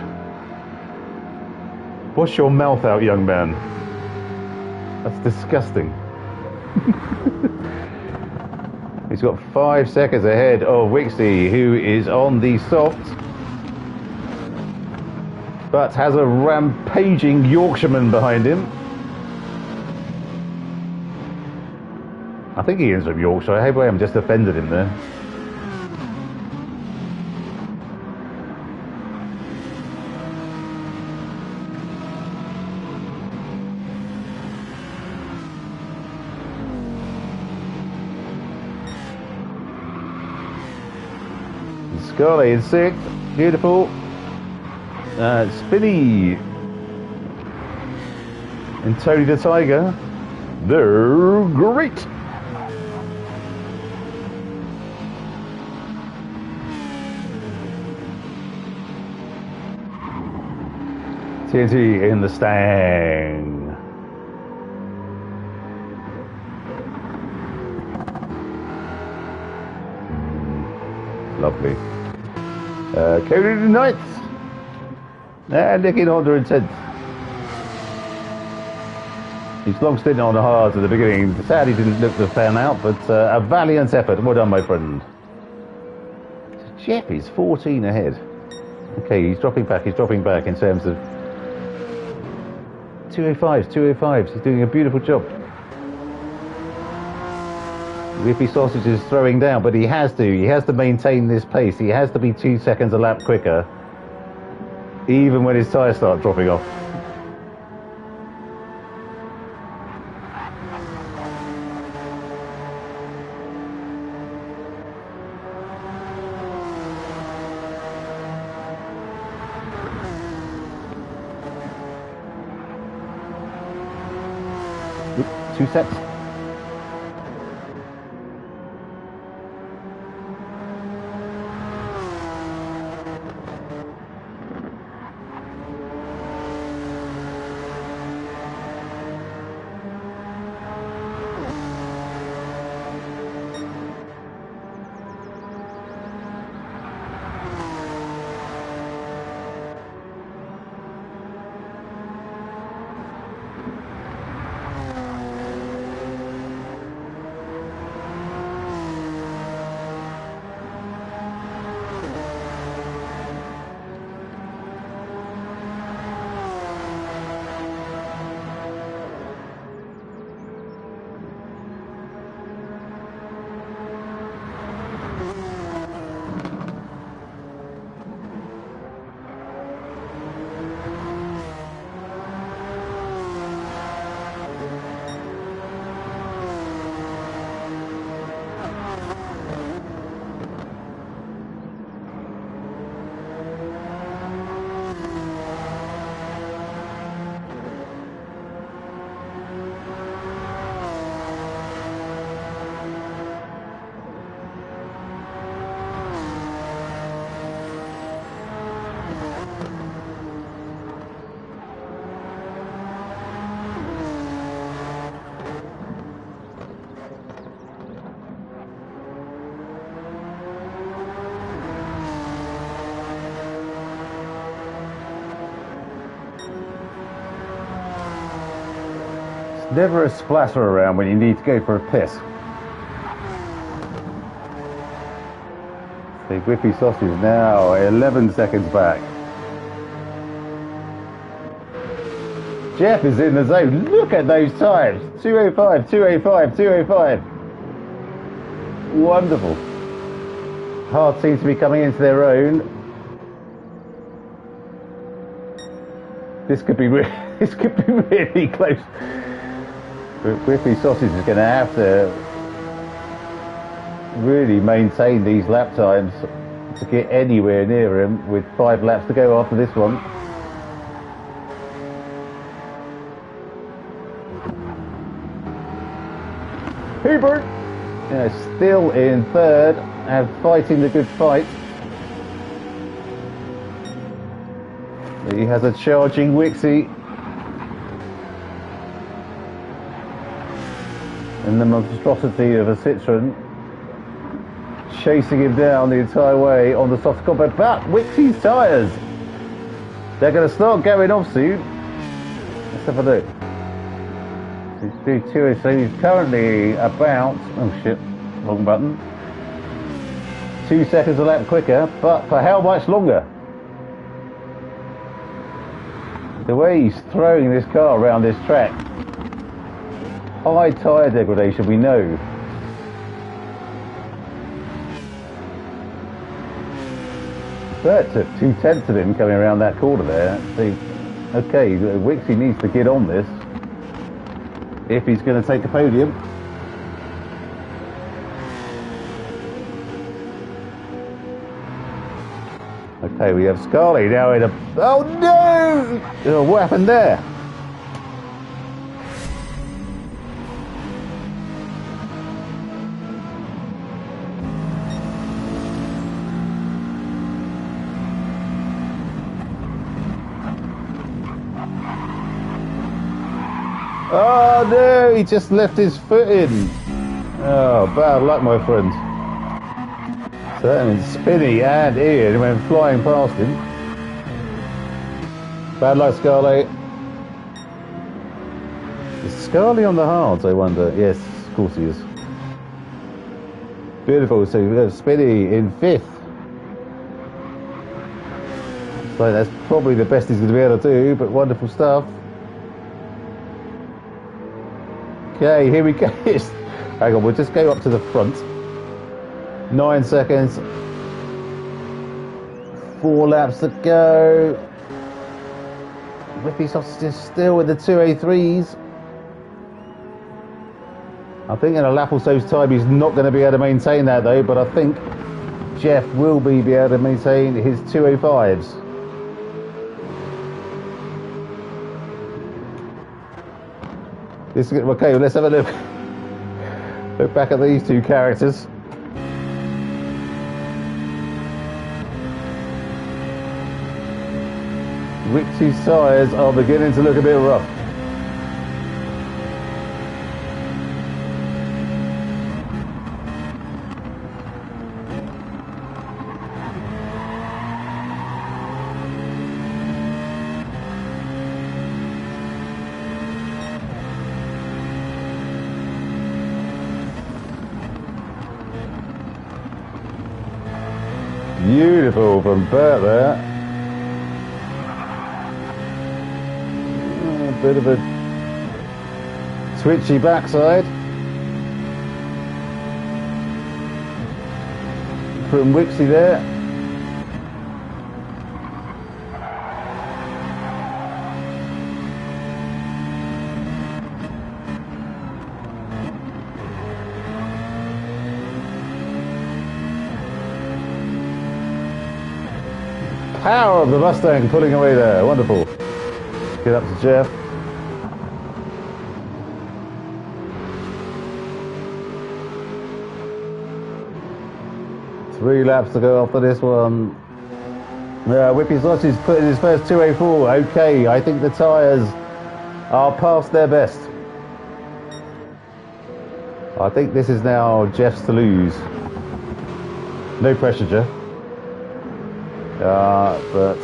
Wash your mouth out, young man. That's disgusting. He's got 5 seconds ahead of Wixie, who is on the soft, but has a rampaging Yorkshireman behind him. I think he is from Yorkshire. I hope I haven't just offended him there. Scully in 6th, beautiful. Spinny and Tony the Tiger, they're great. TNT in the Stang. Lovely. Cody the 9th. And Nicky Honda in 10th. He's long stint on the hards at the beginning. Sadly didn't look to fan out, but a valiant effort. Well done, my friend. Jeff is 14 ahead. Okay, he's dropping back in terms of 205s. He's doing a beautiful job. Whippy Sausage is throwing down, but he has to maintain this pace. He has to be 2 seconds a lap quicker, even when his tyres start dropping off. Oops, 2 sets. Never a splatter around when you need to go for a piss. The Whippy sausage now 11 seconds back. Jeff is in the zone. Look at those times. 205, 205, 205. Wonderful. Hard seems to be coming into their own. This could be really close. But Whippy sausage is going to have to really maintain these lap times to get anywhere near him, with 5 laps to go after this one. Hubert still in third and fighting the good fight. He has a charging Wixie. And the monstrosity of a Citroen chasing him down the entire way on the soft combat. But Wixie's tyres, they're going to start going off soon. Let's have a look. So he's currently about, oh shit, wrong button. 2 seconds a lap quicker, but for how much longer? The way he's throwing this car around this track, high tyre degradation, we know. That took 2/10 of him coming around that corner there. See, okay, Wixie needs to get on this if he's going to take a podium. Okay, we have Scully now in a... Oh no! Oh, what happened there? Oh no, he just left his foot in. Oh, bad luck, my friend. So that means Spinny and Ian went flying past him. Bad luck, Scarlett. Is Scarlett on the hards, I wonder? Yes, of course he is. Beautiful, so we've got Spinny in 5th. So that's probably the best he's going to be able to do, but wonderful stuff. Okay, here we go. Hang on, we'll just go up to the front. 9 seconds. 4 laps to go. Whippy sausage is still with the 2A3s. I think in a lap or so's time he's not going to be able to maintain that though, but I think Jeff will be able to maintain his 205s. This is okay. Let's have a look. Look back at these two characters. Wixie's tyres are beginning to look a bit rough. Beautiful from Bert there. A bit of a twitchy backside from Wixie there. Power of the Mustang pulling away there. Wonderful. Get up to Jeff. Three laps to go after this one. Whippy Sausage put in his first 2A4. Okay, I think the tyres are past their best. I think this is now Jeff's to lose. No pressure, Jeff. But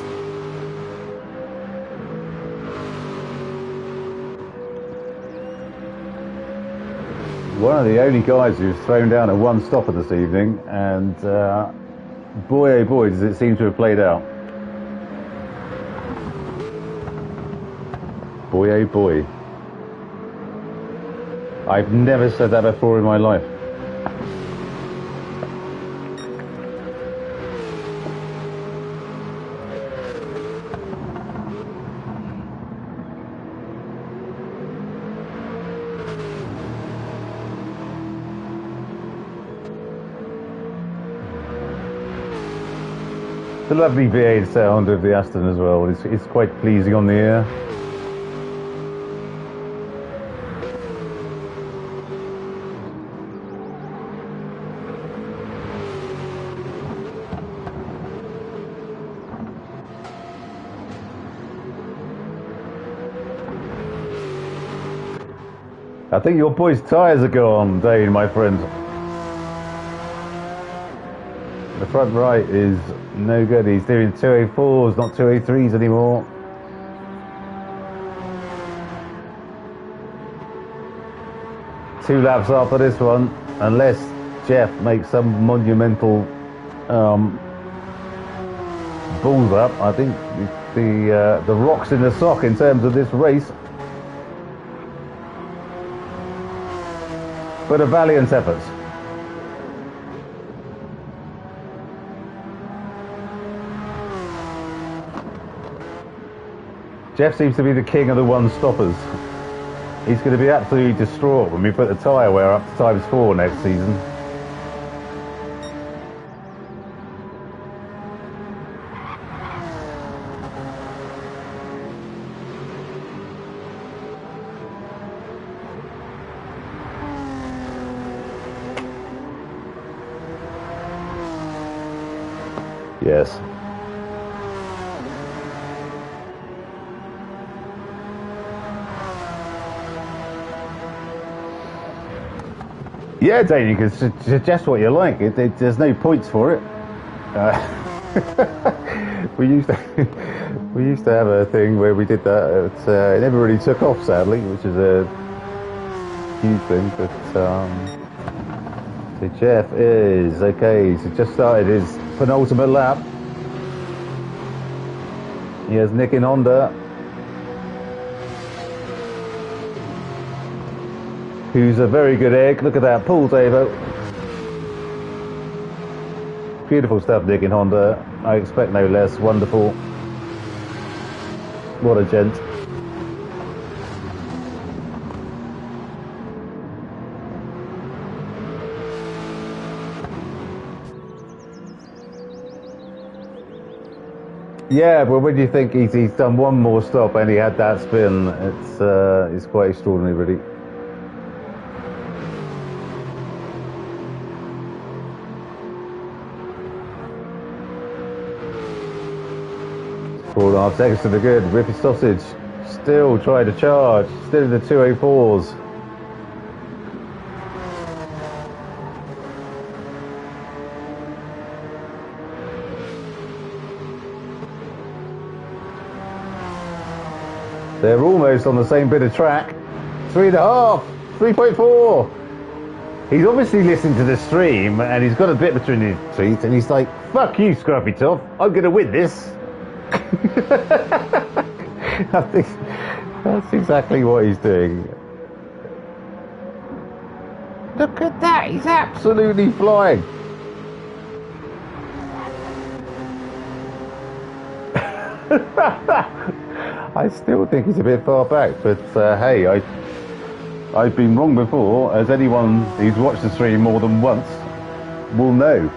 One of the only guys who's thrown down a one stopper this evening, and boy oh boy does it seem to have played out. Boy oh boy. I've never said that before in my life. The lovely V8 sound of the Aston as well. It's quite pleasing on the ear. I think your boy's tyres are gone, Dane, my friend. The front right is no good. He's doing 204s, not 203s anymore. Two laps after this one, unless Jeff makes some monumental balls up. I think the rock's in the sock in terms of this race. But a valiant effort. Jeff seems to be the king of the one-stoppers. He's going to be absolutely distraught when we put the tyre wear up to ×4 next season. Yes. Yeah, Dane, you can suggest what you like. There's no points for it. We used to have a thing where we did that. It never really took off, sadly, which is a huge thing. But so Jeff is okay. He's just started his penultimate lap. He has Nick in Honda, who's a very good egg. Look at that, Paul Davo. Beautiful stuff, Nick in Honda. I expect no less. Wonderful. What a gent. Yeah, but when you think he's done one more stop and he had that spin, it's quite extraordinary, really. Four and a half seconds to the good. Rippy Sausage still trying to charge, still in the 204s. They're almost on the same bit of track. 3.5, 3.4. He's obviously listening to the stream and he's got a bit between his teeth and he's like, fuck you, Scruffy Toff, I'm going to win this. I think that's exactly what he's doing. Look at that, he's absolutely flying. I still think he's a bit far back, but hey, I've been wrong before, as anyone who's watched the stream more than once will know.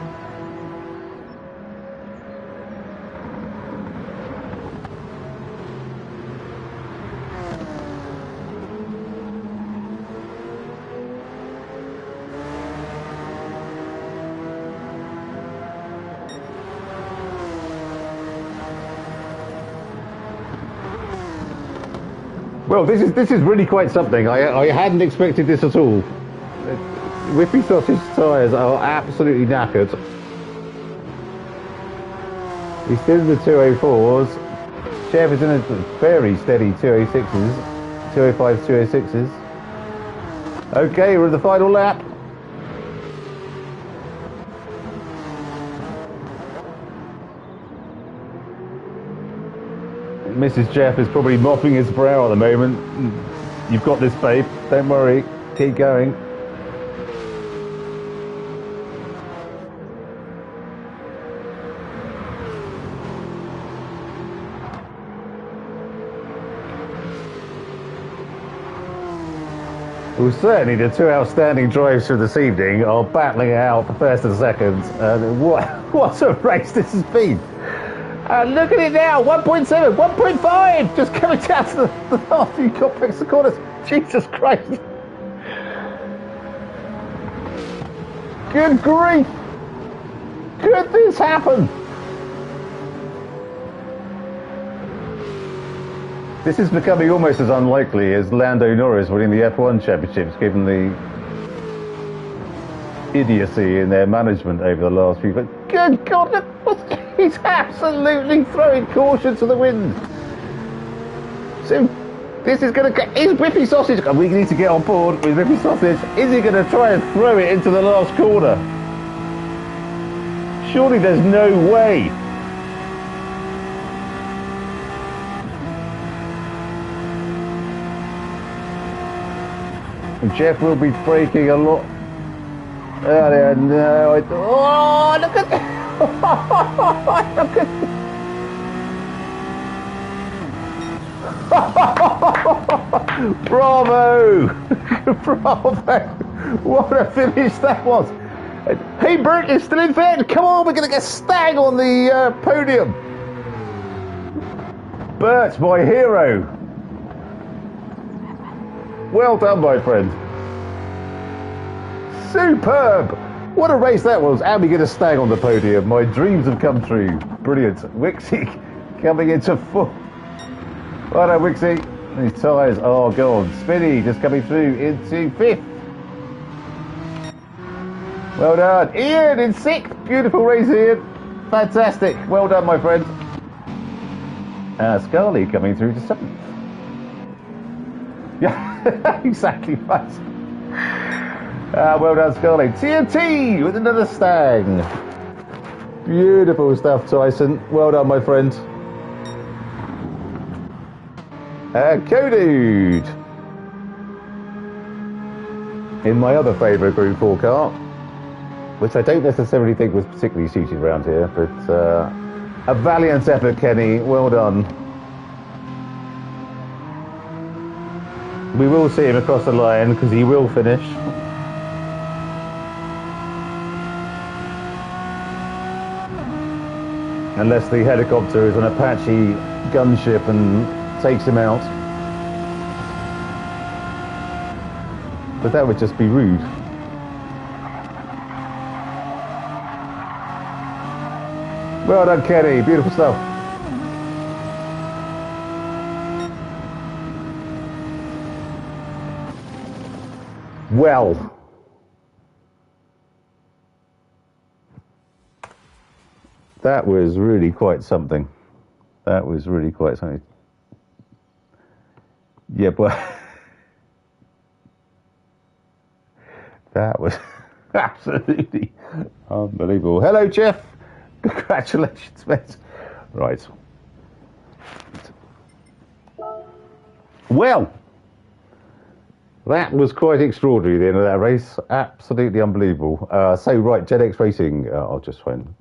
Well, this is really quite something. I hadn't expected this at all. Whippy Sausage tyres are absolutely knackered. He's still in the 204s. Chev is in a very steady 206s, 205s, 206s. Okay, we're in the final lap. Mrs. Jeff is probably mopping his brow at the moment. You've got this, babe. Don't worry. Keep going. Well, certainly the two outstanding drives through this evening are battling it out for first and second. What a race this has been. Look at it now, 1.7, 1.5, just coming down to the last few complex corners. Jesus Christ. Good grief. Could this happen? This is becoming almost as unlikely as Lando Norris winning the F1 championships, given the idiocy in their management over the last few. But good God, he's absolutely throwing caution to the wind. So this is going to get. Is Whippy Sausage? We need to get on board with Whippy Sausage. Is he going to try and throw it into the last corner? Surely there's no way. Jeff will be braking a lot. Oh, no. Oh, look at that. Look at Bravo! Bravo! What a finish that was. Hey, Bert is still in third. Come on, we're going to get Stag on the podium. Bert, my hero. Well done, my friend. Superb! What a race that was. And we get a Stag on the podium. My dreams have come true. Brilliant. Wixie coming into fourth. Well done, Wixie. These tyres are gone. Spinny just coming through into fifth. Well done. Ian in sixth. Beautiful race, Ian. Fantastic. Well done, my friend. Scully coming through to seventh. Yeah, exactly right. Well done, Scully. TNT with another Stag. Beautiful stuff, Tyson. Well done, my friend. Codude. In my other favourite Group 4 car, which I don't necessarily think was particularly suited around here, but a valiant effort, Kenny. Well done. We will see him across the line because he will finish. Unless the helicopter is an Apache gunship and takes him out. But that would just be rude. Well done, Kenny. Beautiful stuff. Well, that was really quite something. That was really quite something. Yeah, but that was absolutely unbelievable. Hello, Jeff. Congratulations, mate. Right. Well, that was quite extraordinary, the end of that race. Absolutely unbelievable. So, right, JetX Racing. I'll just try and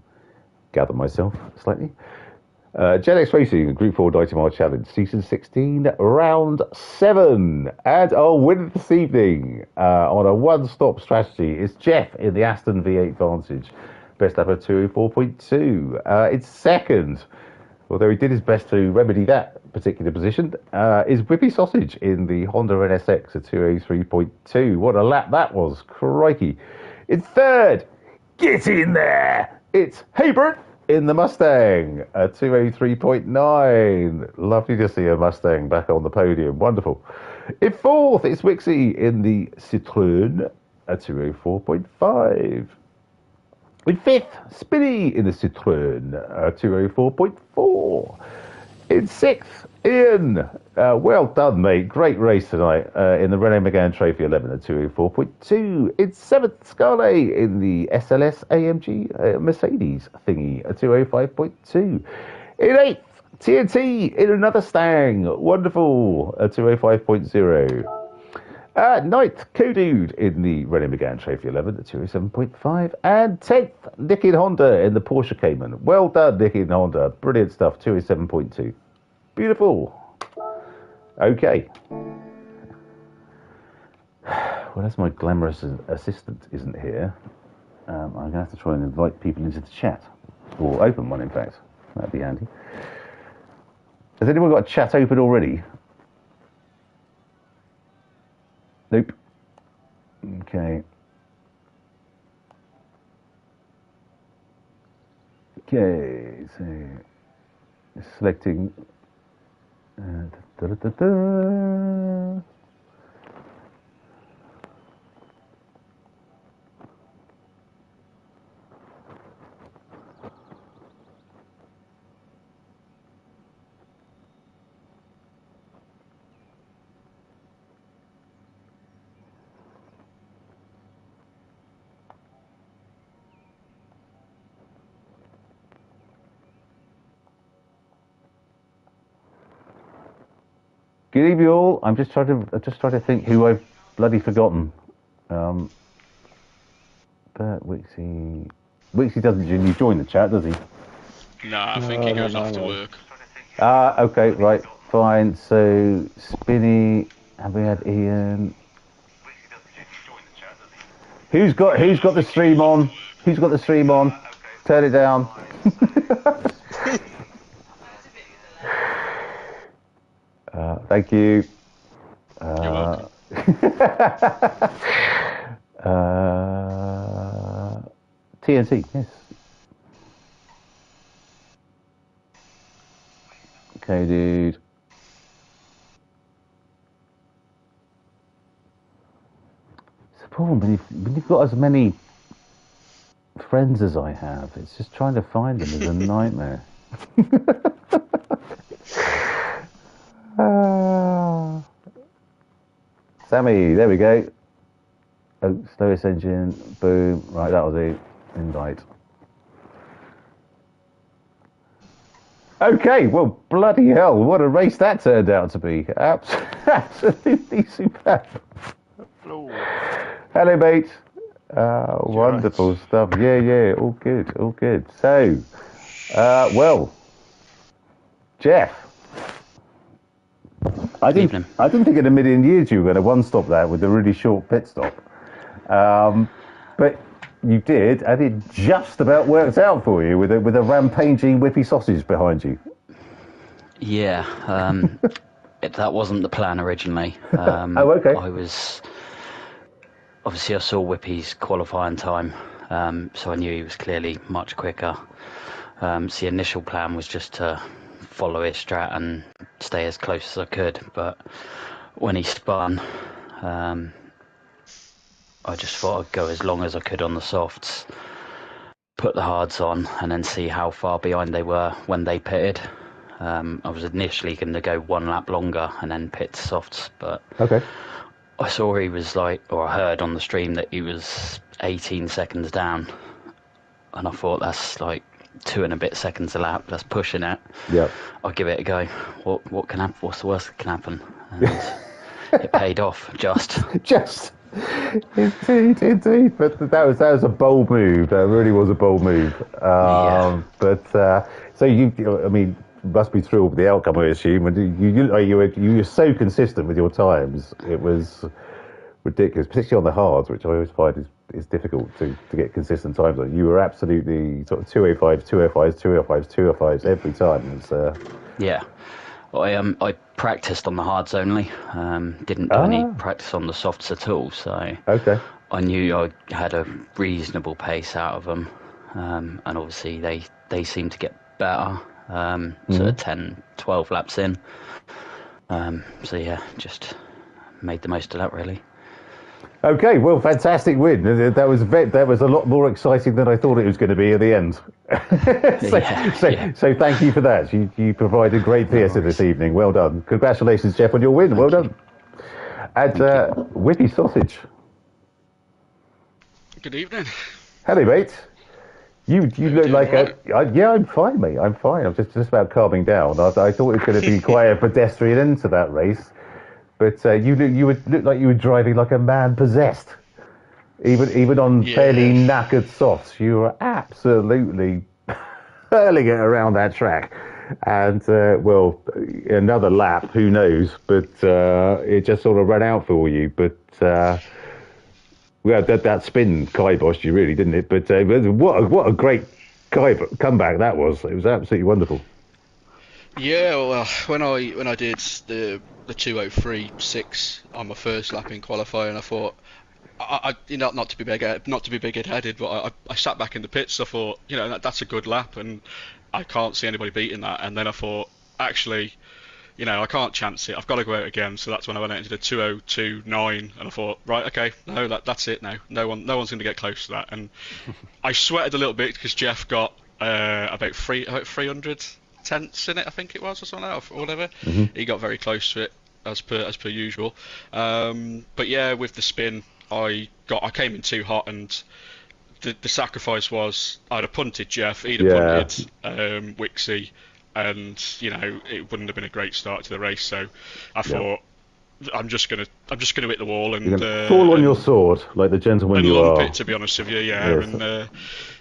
gather myself slightly. JetX Racing, Group 4 90 Mile Challenge, Season 16, Round 7. And our winner this evening on a one-stop strategy is Jeff in the Aston V8 Vantage. Best lap of 204.2. It's second, although he did his best to remedy that particular position, is Whippy Sausage in the Honda NSX at 203.2. What a lap that was. Crikey. In third, get in there. It's Haybert in the Mustang at 203.9. Lovely to see a Mustang back on the podium. Wonderful. In fourth, it's Wixie in the Citroën at 204.5. In fifth, Spinny in the Citroën at 204.4. In sixth, Ian. Well done, mate. Great race tonight in the Renault Megane Trophy 11 at 204.2. In seventh, Scarlet in the SLS AMG Mercedes thingy at 205.2. In eighth, TNT in another Stang. Wonderful at 205.0. Ninth, Kodude in the Renault Megane Trophy 11 at 207.5. And 10th, Nick in Honda in the Porsche Cayman. Well done, Nick in Honda. Brilliant stuff, 207.2. Beautiful. Okay. Well, as my glamorous assistant isn't here, I'm going to have to try and invite people into the chat. Or open one, in fact. That'd be handy. Has anyone got a chat open already? Nope. Okay. Okay, so selecting. Good evening, all. I'm just trying to think who I've bloody forgotten. But Wixie doesn't usually join the chat, does he? No, I think he goes off to work. Okay, right, fine. So Spinny, have we had Ian? Who's got the stream on? Who's got the stream on? Turn it down. Thank you. You're welcome. TNT, yes. Okay, dude. It's a problem when you've got as many friends as I have. It's just trying to find them is a nightmare. Sammy, there we go. Oh, slowest engine, boom. Right, that'll do. Invite. Okay, well, bloody hell, what a race that turned out to be. Absolutely superb. Hello. Hello, mate. Wonderful stuff. Yeah, all good. So, well, Jeff. I didn't think in a million years you were going to one-stop that with a really short pit stop. But you did, and it just about worked out for you with a rampaging whippy sausage behind you. Yeah, that wasn't the plan originally. Oh, okay. I saw Whippy's qualifying time, so I knew he was clearly much quicker. So the initial plan was just to follow his strat and stay as close as I could, but when he spun, I just thought I'd go as long as I could on the softs, put the hards on, and then see how far behind they were when they pitted. I was initially going to go one lap longer and then pit softs, but okay. I saw he was I heard on the stream that he was 18 seconds down, and I thought that's like 2 and a bit seconds a lap. That's pushing it. Yeah. I'll give it a go. What can happen? What's the worst that can happen? And it paid off. Just. Indeed. But that was a bold move. That really was a bold move. Yeah. But so you must be thrilled with the outcome, I assume. And you were so consistent with your times. It was ridiculous, particularly on the hards, which I always find is difficult to get consistent times on. You were absolutely sort of 205s, 205s every time. It's, yeah. I practiced on the hards only. Didn't do any practice on the softs at all. So okay. I knew I had a reasonable pace out of them, and obviously they seemed to get better. Sort of 10, 12 laps in. So yeah, just made the most of that really. Okay, well, fantastic win. That was a lot more exciting than I thought it was going to be at the end. So thank you for that. You provided great theatre this evening. Well done. Congratulations, Jeff, on your win. Well done. And Whippy Sausage. Good evening. Hello, mate. You look like right? yeah, I'm fine, mate. I'm fine. I'm just about calming down. I thought it was going to be quite a pedestrian end to that race, but you would look like you were driving like a man possessed. Even on fairly knackered softs, you were absolutely hurling it around that track. And well, another lap, who knows? But it just sort of ran out for you. But well, that spin kiboshed you really, didn't it? But what a great comeback that was. It was absolutely wonderful. Yeah, well, when I did the 2:03.6 on my first lap in qualifying, I thought, not to be big-headed, but I sat back in the pits. I thought, that's a good lap, and I can't see anybody beating that. And then I thought, actually, I can't chance it. I've got to go out again. So that's when I went out into the 2:02.9, and I thought, right, okay, no, that's it now. No one's going to get close to that. And I sweated a little bit because Jeff got about 300 tenths in it, I think it was, or something like that, or whatever. Mm-hmm. He got very close to it as per usual. But yeah, with the spin, I came in too hot, and the sacrifice was I'd have punted Jeff, he'd have punted Wixie, and it wouldn't have been a great start to the race. So I thought I'm just gonna hit the wall and fall on your sword like the gentleman you are. It, to be honest with you, Yes. And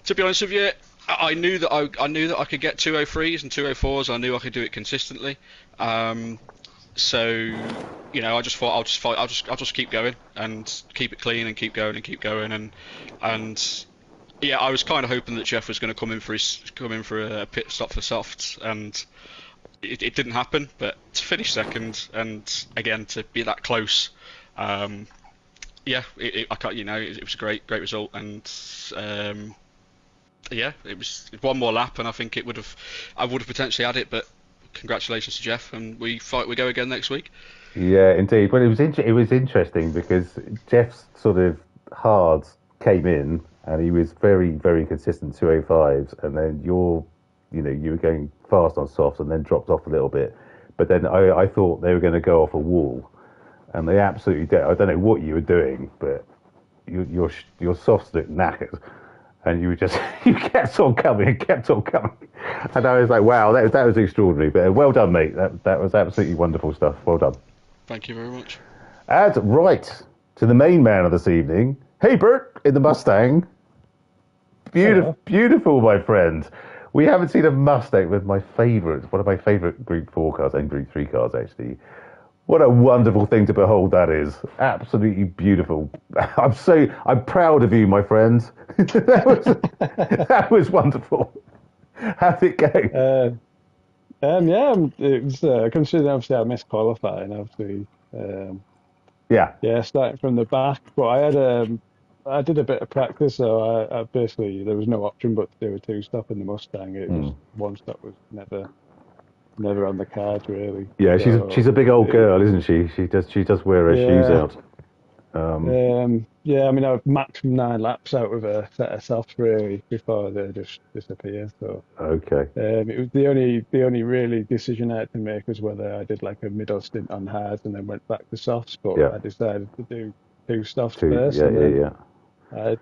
to be honest with you, I knew that I could get 2:03s and 2:04s. I knew I could do it consistently. So I just thought I'll just keep going and keep it clean and keep going and yeah, I was kind of hoping that Jeff was going to come in for a pit stop for softs, and it didn't happen. But to finish second and again to be that close, it was a great result, and it was one more lap, and I think I would have potentially had it, but congratulations to Jeff, and we go again next week. Yeah, indeed. But it was interesting because Jeff's sort of hards came in, and he was very, very consistent 2:05s, and then you were going fast on softs, and then dropped off a little bit. But then I thought they were going to go off a wall, and they absolutely did. I don't know what you were doing, but your softs looked knackered, and you kept on coming, and I was like, wow, that was extraordinary. But well done, mate. That was absolutely wonderful stuff. Well done. Thank you very much. And right to the main man of this evening. Hey, Bert, in the Mustang. Beautiful, my friend. We haven't seen a Mustang with one of my favourite Group 4 cars and Group 3 cars, actually. What a wonderful thing to behold that is. Absolutely beautiful. I'm proud of you, my friend. That was wonderful. How'd it go? It was considering obviously I missed qualifying, obviously. Starting from the back, but I did a bit of practice, so I basically there was no option but to do a two-stop in the Mustang. It was one stop was never on the cards really. Yeah, so, she's a big old girl, isn't she? She does wear her shoes out. I've maximum 9 laps out with a set of softs really before they just disappear. So okay. It was the only really decision I had to make was whether I did like a middle stint on hards and then went back to softs. But I decided to do two softs first. I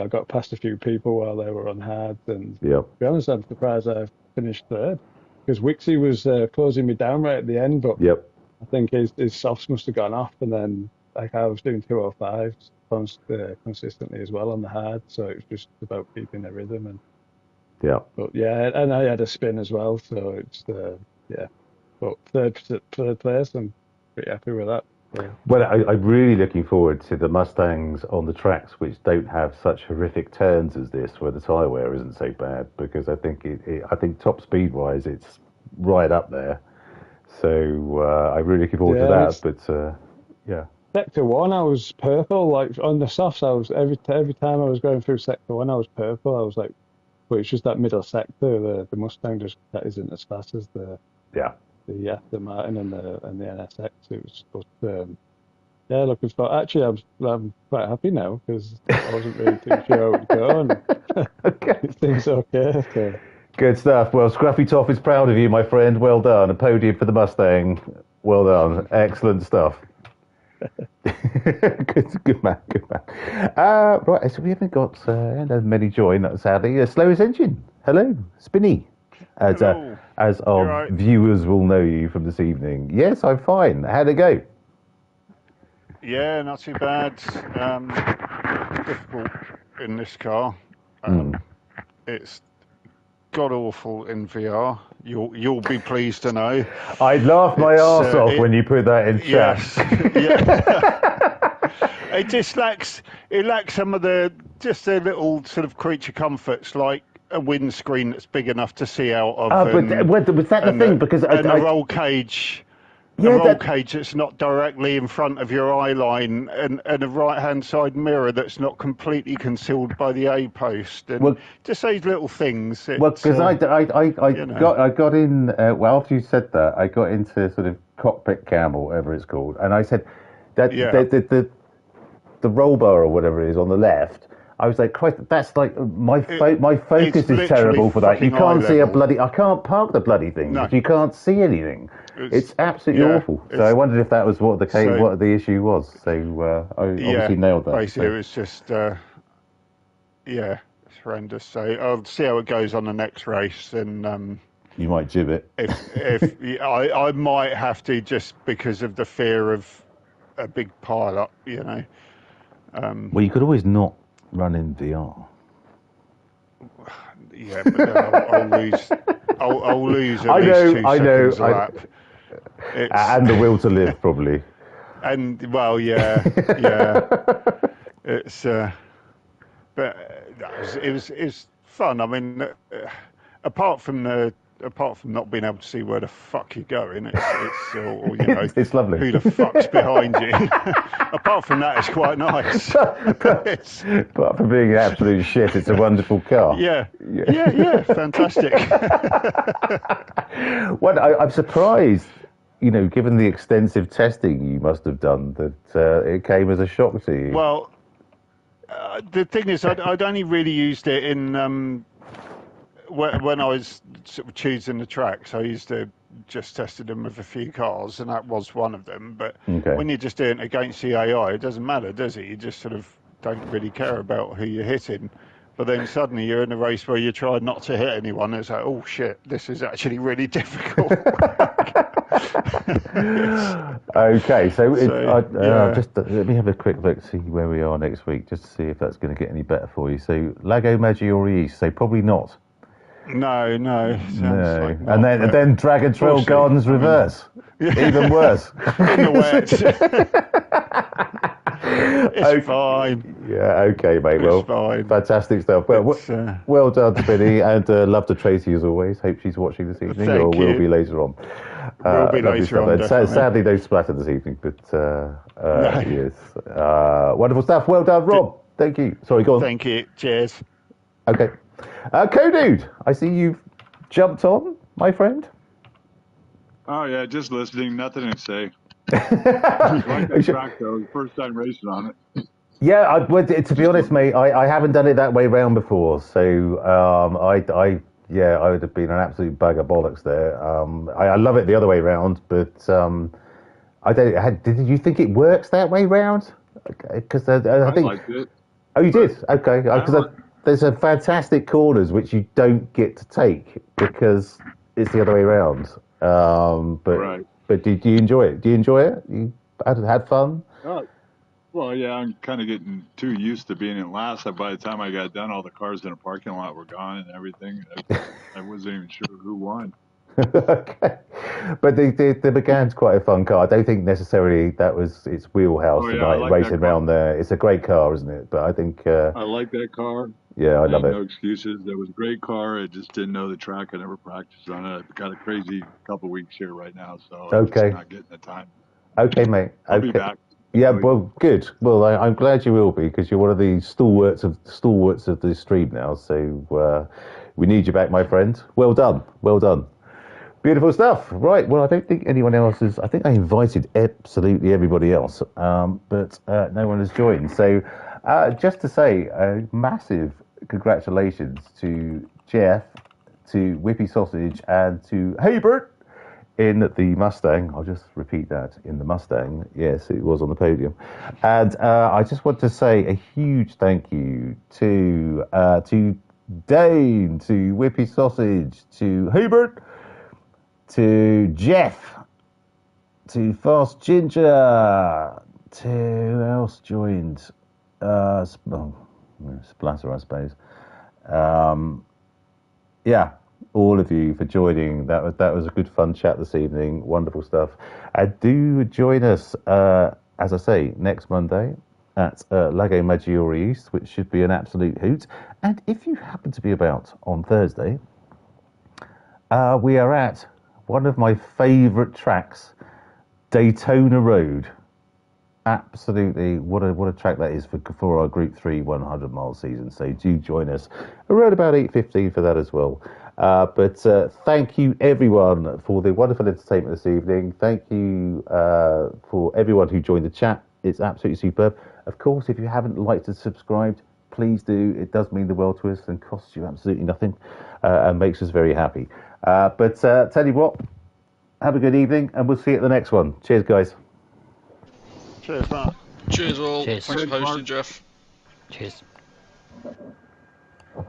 got past a few people while they were on hards, and to be honest, I'm surprised I finished third because Wixie was closing me down right at the end. But I think his softs must have gone off, and then like I was doing 2:05s consistently as well on the hard, so it was just about keeping the rhythm and and I had a spin as well, so it's but third place, I'm pretty happy with that. Yeah. Well, I'm really looking forward to the Mustangs on the tracks which don't have such horrific turns as this, where the tyre wear isn't so bad, because I think I think top speed wise it's right up there. So I'm really looking forward to that. But Sector 1, I was purple. Like on the softs, I was every time I was going through Sector 1, I was purple. I was like, well, it's just that middle sector. The Mustang just that isn't as fast as the Aston Martin and the NSX. It was, Yeah, looking forward. Actually, I'm quite happy now because I wasn't really too sure how it would go, and Okay. it seems okay. So. Good stuff. Well, Scruffy Toff is proud of you, my friend. Well done. A podium for the Mustang. Well done. Excellent stuff. good man, good man. Right, so we haven't got many join, sadly. Slowest engine. Hello, Spinny. As our right? viewers will know you from this evening. Yes, I'm fine. How'd it go? Yeah, not too bad. Difficult in this car. It's god awful in VR. You'll be pleased to know. I'd laugh my arse off when you put that in chat. Yes. Yeah. It lacks some of the little sort of creature comforts like a windscreen that's big enough to see out of. But was that the thing? Because a roll cage. Yeah, a roll cage that's not directly in front of your eye line, and a right-hand side mirror that's not completely concealed by the A post, and just those little things. Because I got in. After you said that, I got into sort of cockpit cam or whatever it's called, and I said that the roll bar or whatever it is on the left. I was like, Christ, that's like my focus is terrible for that. You can't see I can't park the bloody thing because you can't see anything. It's absolutely awful. So I wondered if that was what the issue was. So I obviously nailed that. Basically, it was just it's horrendous. So I'll see how it goes on the next race, and you might jib it. If I might have to, just because of the fear of a big pile up, you know. Well, you could always not run in VR. Yeah, but then I'll lose at least 2 seconds a lap. And the will to live, probably. And it's but it was fun. I mean, apart from not being able to see where the fuck you're going, it's lovely. Who the fuck's behind you? Apart from that, it's quite nice. Apart from being an absolute shit, it's a wonderful car. Yeah, fantastic. Well, I'm surprised, given the extensive testing you must have done, that it came as a shock to you. Well, the thing is, I'd only really used it in when I was sort of choosing the tracks. I used to just tested them with a few cars, and that was one of them. But when you're just doing it against the AI, it doesn't matter, does it? You just sort of don't really care about who you're hitting. But then suddenly you're in a race where you try not to hit anyone. It's like, oh shit, this is actually really difficult. Okay, just let me have a quick look, see where we are next week, just to see if that's going to get any better for you. So Lago Maggiore East, so probably not. No. Like and then Dragon Trail Gardens reverse. Even worse. In the wet. It's fine. Yeah, okay, mate. Well, fine. Fantastic stuff. Well done, Spinny, and love to Tracy as always. Hope she's watching this evening, or will be later on. Will be later on. Sadly, no splatter this evening, but yes. Wonderful stuff. Well done, Rob. Thank you. Sorry, go on. Thank you. Cheers. Okay. Co-Dude, I see you've jumped on, my friend. Oh, yeah, just listening. Nothing to say. Like that track, though. First time racing on it. Yeah, to be honest, mate, I haven't done it that way round before. So I would have been an absolute bag of bollocks there. I love it the other way round, but I don't. Did you think it works that way round? Because I think. Liked it. Oh, you did? Okay. Because there's some fantastic corners which you don't get to take because it's the other way around. But do you enjoy it? Do you enjoy it? You had fun? Well, yeah, I'm kind of getting too used to being in last. By the time I got done, all the cars in the parking lot were gone and everything. I wasn't even sure who won. Okay. But the Megane's quite a fun car. I don't think necessarily that was its wheelhouse racing around there. It's a great car, isn't it? But I think... I like that car. Yeah, I love it. No excuses. It was a great car. I just didn't know the track. I never practiced on it. I've got a crazy couple weeks here right now, so I'm just not getting the time. Okay, mate. I'll be back. Yeah, well, good. Well, I'm glad you will be, because you're one of the stalwarts of the stream now. So we need you back, my friend. Well done. Beautiful stuff. Right. Well, I don't think anyone else is. I think I invited absolutely everybody else, but no one has joined. So, just to say, a massive congratulations to Jeff, to Whippy Sausage, and to Haybert in the Mustang. I'll just repeat that, in the Mustang. Yes, it was on the podium. And I just want to say a huge thank you to Dane, to Whippy Sausage, to Haybert, to Jeff, to Fast Ginger, to who else joined? Splatter, I suppose. Yeah, all of you for joining. That was a good fun chat this evening. Wonderful stuff. Do join us, as I say, next Monday at Lago Maggiore East, which should be an absolute hoot. And if you happen to be about on Thursday, we are at one of my favourite tracks, Daytona Road. Absolutely, what a track that is for our Group 3 100-mile season. So do join us around about 8:15 for that as well. But thank you everyone for the wonderful entertainment this evening. Thank you for everyone who joined the chat. It's absolutely superb. Of course, if you haven't liked and subscribed, please do. It does mean the world to us and costs you absolutely nothing and makes us very happy. But tell you what, have a good evening and we'll see you at the next one. Cheers, guys. Cheers, Mark. Cheers all. Cheers. Thanks for hosting, Jeff. Cheers.